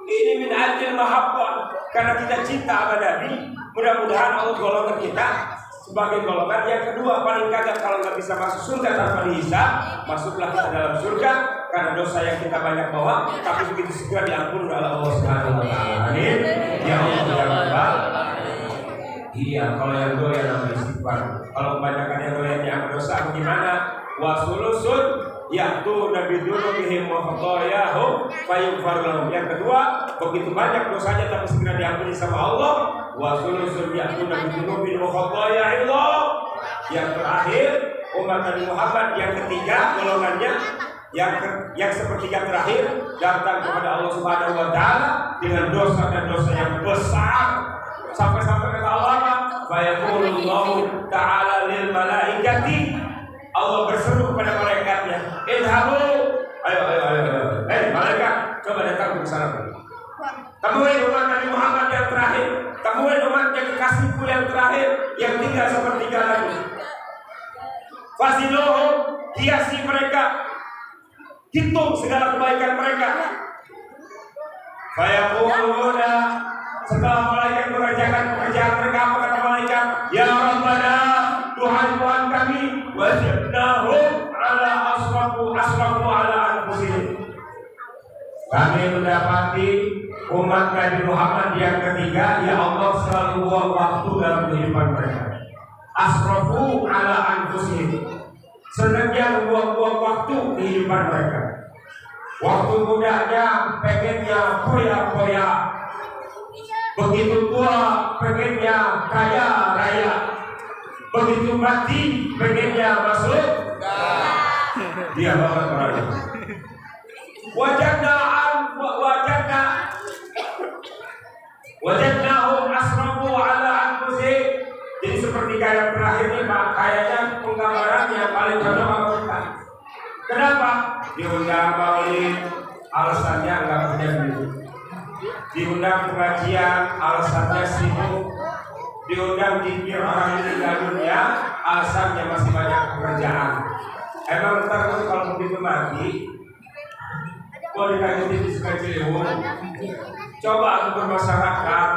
Ini min ajil mahabbah, karena kita cinta sama Nabi. Mudah-mudahan Allah golongan kita sebagai golongan yang kedua. Paling kagak kalau nggak bisa masuk surga tanpa dihisab, masuklah kita dalam surga karena dosa yang kita banyak bawa, tapi begitu segera diampuni oleh Allah Subhanahu wa taala. Amin. Ya Allah ya Rabbal. Iya, kalau yang doyan namanya istighfar. Kalau kebanyakan yang doyan yang berdosa bagaimana? Wasulusun yaitu Nabi dulu bihim wa khatayahum fayughfar lahum. Yang kedua, begitu banyak dosanya tapi segera diampuni sama Allah. Wasulusun yaitu Nabi dulu bihim wa khatayahum. Yang terakhir, umat Nabi Muhammad yang ketiga golongannya yang sepertiga terakhir datang kepada Allah Subhanahu wa taala dengan dosa dan dosa yang besar sampai-sampai kata Allah, fa yaqulullahu ta'ala lil malaikati, Allah berseru kepada malaikatnya, idhabu, ayo, malaikat, coba datang ke sana. Temuin umat Nabi Muhammad yang terakhir, temuin umat yang kekasihku yang terakhir, yang tinggal sepertiga lagi. Fasiluhum, hiasi mereka, hitung segala kebaikan mereka. Fayaquluna, setelah malaikat mengerjakan pekerjaan mereka, apa kata malaikat? Ya Rabbana, Tuhan kami, wajibnahum ala asrafu ala anfusihim. Kami mendapati umat Nabi Muhammad yang ketiga, ya Allah selalu buang waktu dalam kehidupan mereka. Asrafu ala anfusihim, senangnya buang-buang waktu kehidupan mereka. Waktu mudanya pengennya poya-poya, begitu tua pengennya kaya raya, begitu mati pengennya masuk. Dia banget orangnya. Wajadnahum asrafu ala anfusihim. Jadi seperti kayak terakhir ini Pak, kayaknya penggambarannya paling cocok sama kita. Kenapa? Diundang maulid, alasannya nggak punya duit. Diundang pengajian, alasannya sibuk. Diundang dikir orang ini dunia, alasannya masih banyak pekerjaan. Emang ntar kalau begitu mati, mau dikasih di Ciliwung, coba untuk bermasyarakat,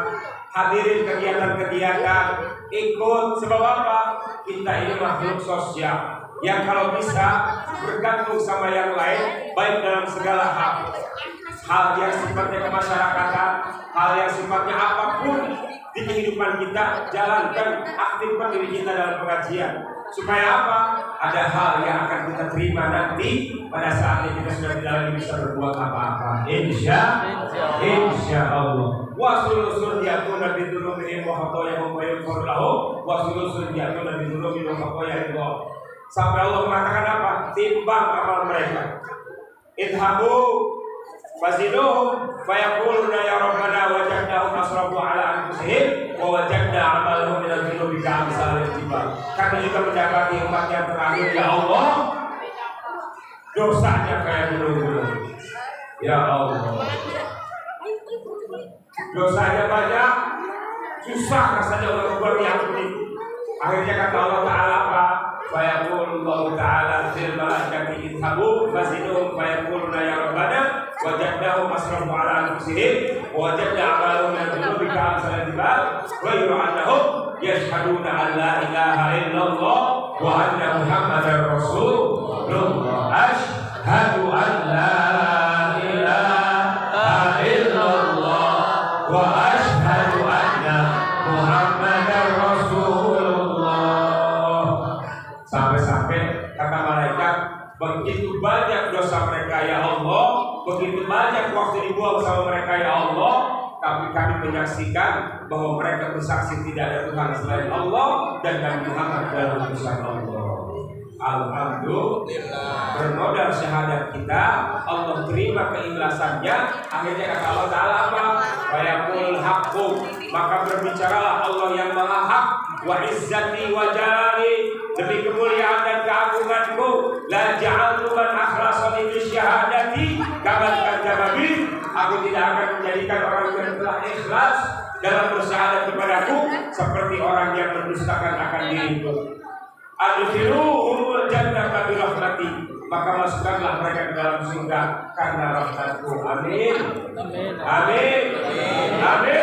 hadirin kegiatan-kegiatan, ikut. Sebab apa? Kita ini makhluk sosial yang kalau bisa bergantung sama yang lain, baik dalam segala hal yang sifatnya kemasyarakatan, hal yang sifatnya apapun di kehidupan kita, jalankan, aktifkan diri kita dalam pengajian. Supaya apa? Ada hal yang akan kita terima nanti pada saatnya kita sudah tidak lagi bisa berbuat apa-apa. Insya Allah. Wasul diatuna bidulumihim wa khatayahum wa yaghfir lahum. Wasul diatuna bidulumihim wa khatayahum. Sampai Allah mengatakan apa? Timbang amal mereka. Idhabu faziduhum fayaquluna ya rabbana wajadnahum asrafu ala anfusihim wa wajadna amalahum min al-dhunubi ka'amsalil jibal. Kami juga mendapati umat yang terakhir, ya Allah, dosanya kayak gunung-gunung. Ya Allah, dosanya banyak, susah rasanya untuk diampuni. Akhirnya kata Allah Ta'ala apa? Fayaqulullahu ta'ala fil malaikati idhabu faziduhum fayaquluna ya rabbana wajadnahum asrafu ala anfusihim wa wajadna amalahum min al-dhunubi ka'amsalil jibal wa yur'annahum yashhaduna an la ilaha illallah wa anna muhammadar rasulullah. Ashhadu an la ilaha illallah wa ashhadu anna muhammadar rasulullah. Sampai-sampai kata malaikat, begitu banyak dosa mereka ya Allah, begitu banyak waktu dibuang sama mereka ya Allah, tapi kami menyaksikan bahwa mereka bersaksi tidak ada Tuhan selain Allah dan Nabi Muhammad adalah utusan Allah. Alhamdulillah, bermodal syahadat kita, Allah terima keikhlasannya. Akhirnya kata Allah Ta'ala apa? Fayaqul haqqu, maka berbicaralah Allah yang maha hak. Wa izzati wa jalali, demi kemuliaan dan keagunganku, la ja'altu man akhlasani bi syahadati kaman kadzdzaba bi, aku tidak akan menjadikan orang yang telah ikhlas dalam bersyahadat kepadaku seperti orang yang mendustakan akan diriku. Adkhiluhumul jannata bi rahmati, maka masukkanlah mereka ke dalam surga karena rahmatku. Amin. Amin. Amin. Amin.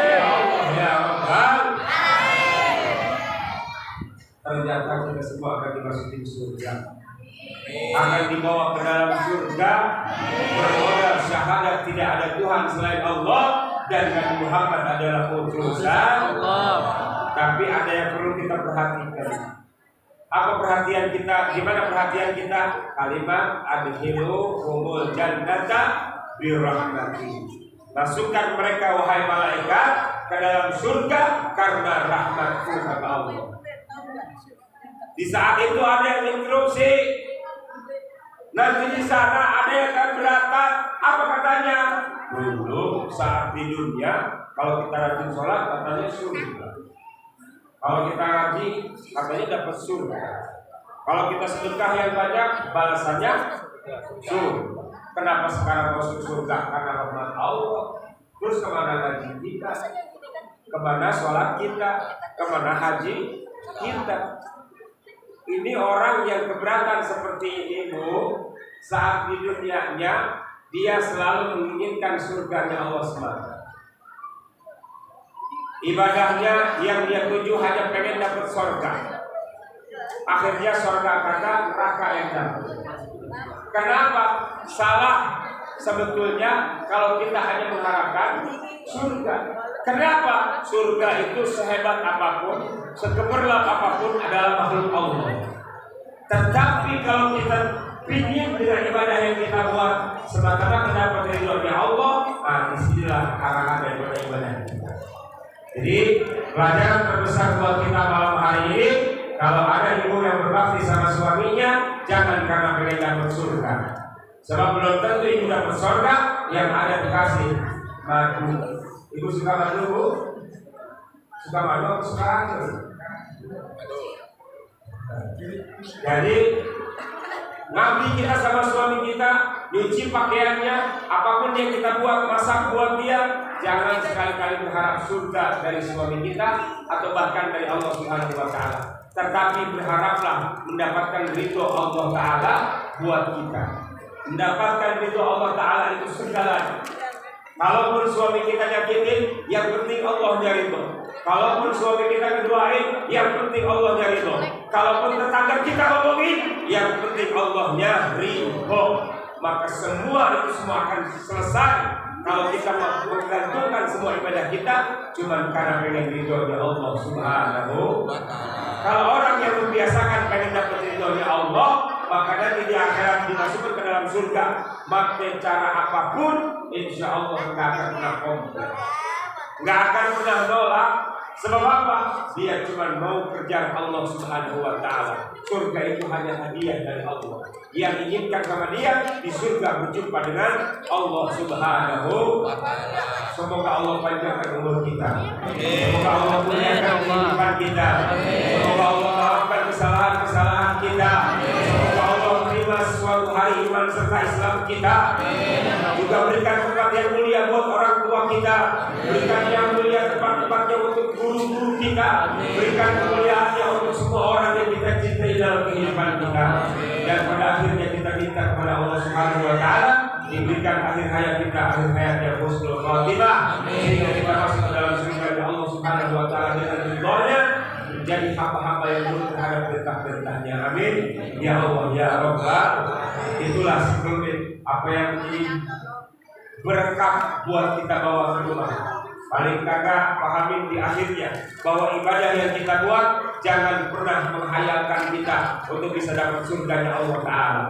Ya Allah ya Rabbal. Ternyata kita semua akan dimasuki surga, akan dibawa ke dalam surga bermodal syahadat tidak ada Tuhan selain Allah dan Nabi Muhammad adalah utusan Allah. Tapi ada yang perlu kita perhatikan. Apa perhatian kita? Gimana perhatian kita? Kalimat adkhiluhumul jannata bi rahmati, masukkan mereka wahai malaikat ke dalam surga karena rahmatku kata Allah. Di saat itu ada yang interupsi. Nanti di sana ada yang akan berkata, apa katanya? Dulu saat di dunia, kalau kita rajin sholat katanya surga. Kalau kita ngaji katanya dapat surga. Kalau kita sedekah yang banyak balasannya surga. Kenapa sekarang masuk surga? Karena rahmat Allah. Terus kemana ngaji kita? Kemana sholat kita? Kemana haji kita? Ini orang yang keberatan seperti ini, Bu, saat di dunianya dia selalu menginginkan surganya Allah SWT. Ibadahnya yang dia tuju hanya pengen dapat surga. Akhirnya surga kata neraka yang dapat. Kenapa? Salah sebetulnya kalau kita hanya mengharapkan surga. Kenapa? Surga itu sehebat apapun, segemerlap apapun adalah makhluk Allah. Tetapi kalau kita ingin dengan ibadah yang kita buat semata-mata mendapat ridhonya Allah, disinilah arahan daripada ibadah kita. Jadi pelajaran terbesar buat kita malam hari ini, kalau ada ibu yang berbakti sama suaminya, jangan karena pengen dapat surga. Sebab belum tentu ibu dapat surga, yang ada dikasih madu. Ibu suka madu, Bu? Suka madu atau suka anggur? Jadi Nabi kita sama suami kita nyuci pakaiannya, apapun yang kita buat, masak buat dia, jangan sekali-kali berharap surga dari suami kita atau bahkan dari Allah Subhanahu wa Ta'ala. Tetapi berharaplah mendapatkan ridho Allah Ta'ala buat kita. Mendapatkan ridho Allah Ta'ala itu segalanya. Kalaupun suami kita nyakitin, yang penting Allah ridho. Kalaupun suami kita ngedoain, yang penting Allah ridho. Kalaupun tetangga kita ngomongin, yang penting Allah ridho. Maka semua itu akan selesai kalau kita menggantungkan semua ibadah kita cuma karena pengen ridhonya Allah Subhanahu wa Ta'ala. Kalau orang yang membiasakan pengen dapat ridhonya Allah, maka nanti di akhirat dimasukkan ke dalam surga. Maka cara apapun, insya Allah nggak akan pernah komplain, nggak akan pernah nolak. Sebab apa? Dia cuma mau kerja Allah Subhanahu wa Ta'ala. Surga itu hanya hadiah dari Allah. Yang inginkan sama dia di surga berjumpa dengan Allah Subhanahu wa Ta'ala. Semoga Allah panjangkan umur kita. Semoga Allah muliakan kehidupan kita. Semoga Allah maafkan kesalahan-kesalahan kita. Semoga Allah terima suatu hari iman serta Islam kita. Juga berikan tempat yang mulia buat orang tua kita. Berikan yang mulia tempat-tempatnya untuk guru-guru kita. Berikan kemuliaannya untuk semua orang yang kita cintai dalam kehidupan kita. Dan pada akhirnya kita minta kepada Allah Subhanahu wa Ta'ala diberikan akhir hayat kita, akhir hayat yang husnul khatimah, sehingga kita masuk ke dalam surga Allah Subhanahu wa Ta'ala dengan ridhonya, menjadi hamba-hamba yang nurut terhadap perintah-perintahnya. Amin ya Allah ya Rabbal. Itulah sebelumnya apa yang menjadi berkah buat kita bawa ke rumah. Paling kagak pahamin di akhirnya bahwa ibadah yang kita buat jangan pernah menghayalkan kita untuk bisa dapat surganya Allah Ta'ala.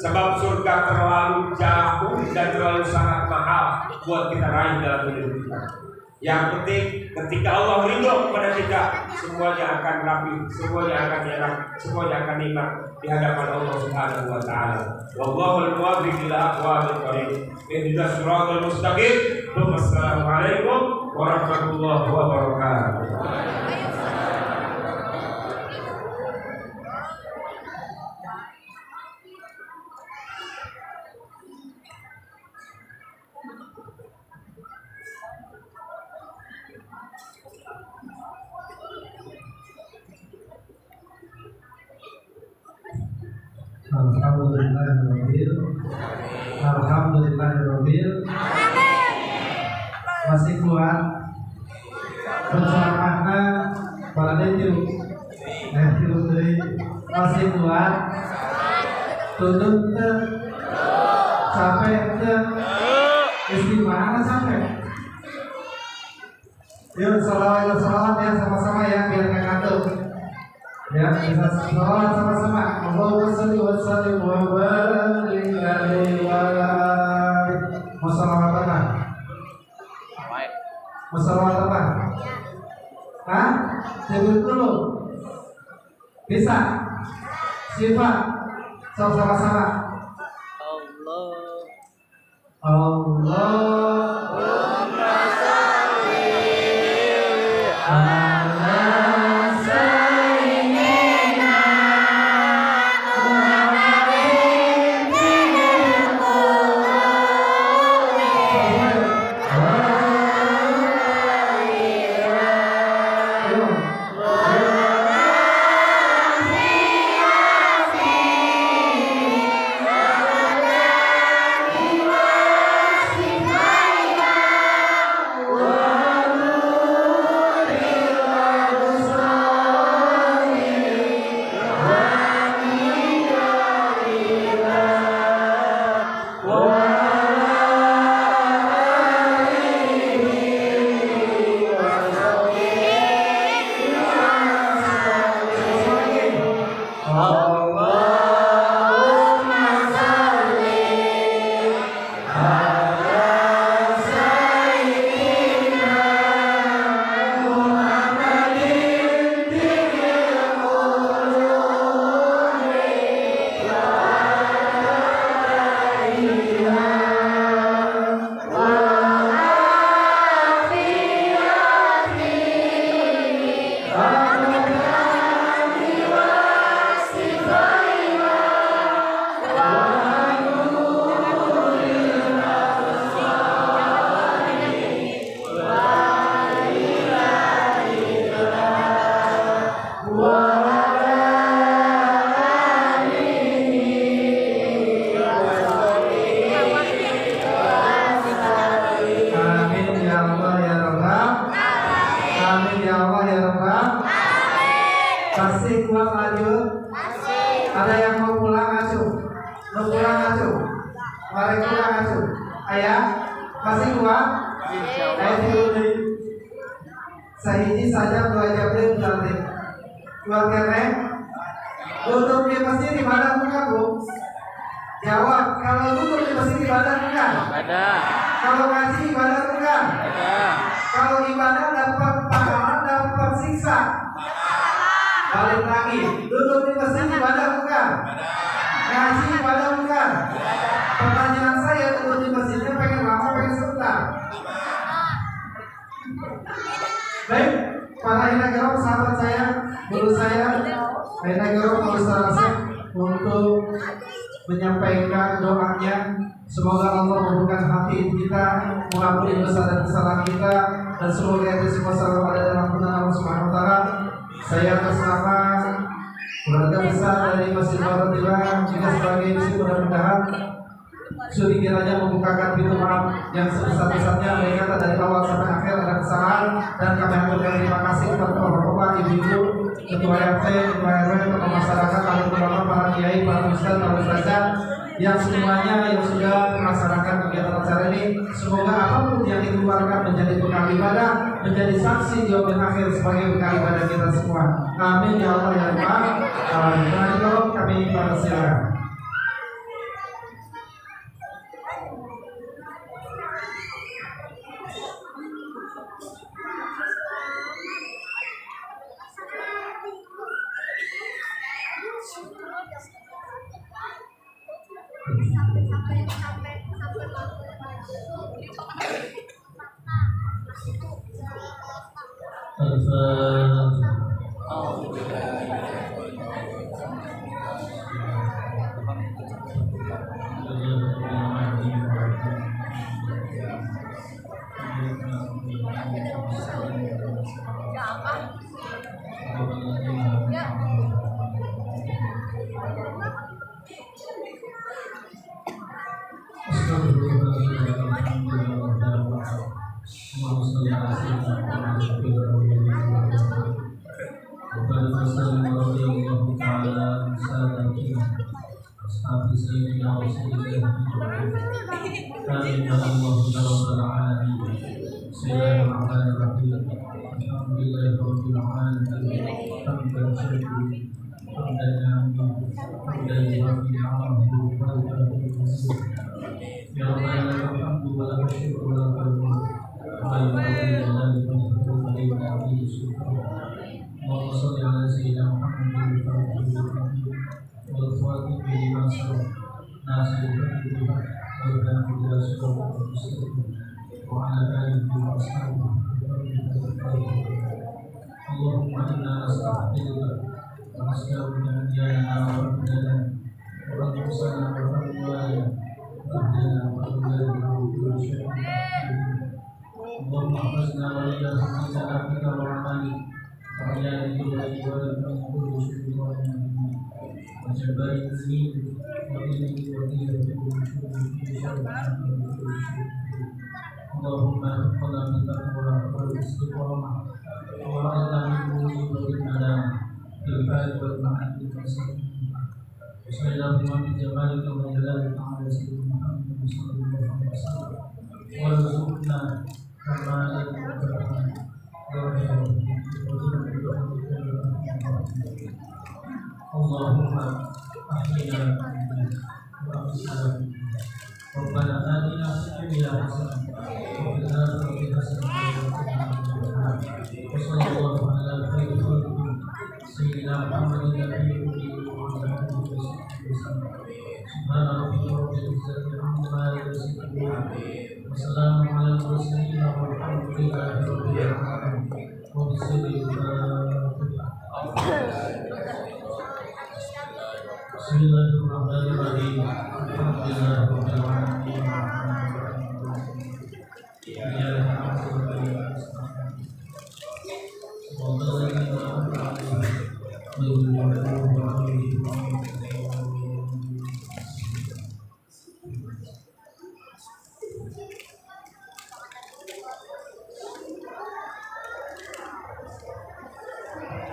Sebab surga terlalu jauh dan terlalu sangat mahal buat kita raih dalam hidup kita. Yang penting ketika Allah ridho kepada kita, semuanya akan rapi, semuanya akan enak, semuanya akan nikmat di hadapan Allah Subhanahu wa Ta'ala. Wallahul muwaffiq ila aqwamit thoriq. Ihdinas siratal mustaqim. Wassalamualaikum warahmatullahi wabarakatuh. Alhamdulillahirabbil. Masih kuat bersama para detik masih kuat tutup sampai istimewa sampai. Yuk salawat ya sama-sama ya biar nggak ngantuk. Ya bisa salawat sama-sama. Allahumma sholli wa sallim wa barik alaihi wa alihi. Wassalawatan. Wassalawatan. Hah? Sebut dulu. Bisa? Sifat. Sama-sama. Allahumma sholli ala sayyidina Muhammadin Amin ya Allah ya Rabbal. Masih kuat lanjut? Ada yang mau pulang acuh? Mau pulang acuh? Mari pulang acuh. Ayah, masih kuat? Ayo tidur. Sahiji saja belajar berarti. Keluar kene. Duduk di masjid di mana bukan bu? Jawab. Kalau duduk di masjid ibadah bukan? Ada. Kalau ngaji ibadah bukan? Ada. Kalau ibadah dapat pahala dapat siksa. Balik lagi. Duduk di masjid ibadah bukan? Ngaji ibadah bukan? Pertanyaan saya, duduk di masjidnya pengen lama pengen sebentar? Baik, para inagerok sahabat saya, guru saya, inagerok Ustaz Asep untuk menyampaikan doanya. Semoga Allah membukakan hati kita, mengampuni dosa dan kesalahan kita, dan semoga itu semua selalu ada dalam kebenaran Allah Subhanahu Wa Taala. Saya atas nama keluarga besar dari Masjid Al-Fatihah juga sebagai misi mudah-mudahan suri kiranya membukakan pintu maaf yang sebesar-besarnya baik kata dari awal sampai akhir ada kesalahan, dan kami aturkan terima kasih kepada bapak-bapak, ibu-ibu, ketua RT, ketua RW, ketua masyarakat, para ulama, para kiai, para ustaz, para ustazah yang semuanya yang sudah melaksanakan kegiatan acara ini. Semoga apapun yang dikeluarkan menjadi bekal ibadah, menjadi saksi di yaumil akhir sebagai bekal ibadah kita semua. Amin ya Allah ya Rabbal alamin. Kami persilakan.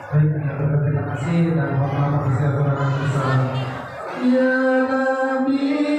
Baik, terima kasih dan mohon maaf atas segala kekurangan. Ya Nabi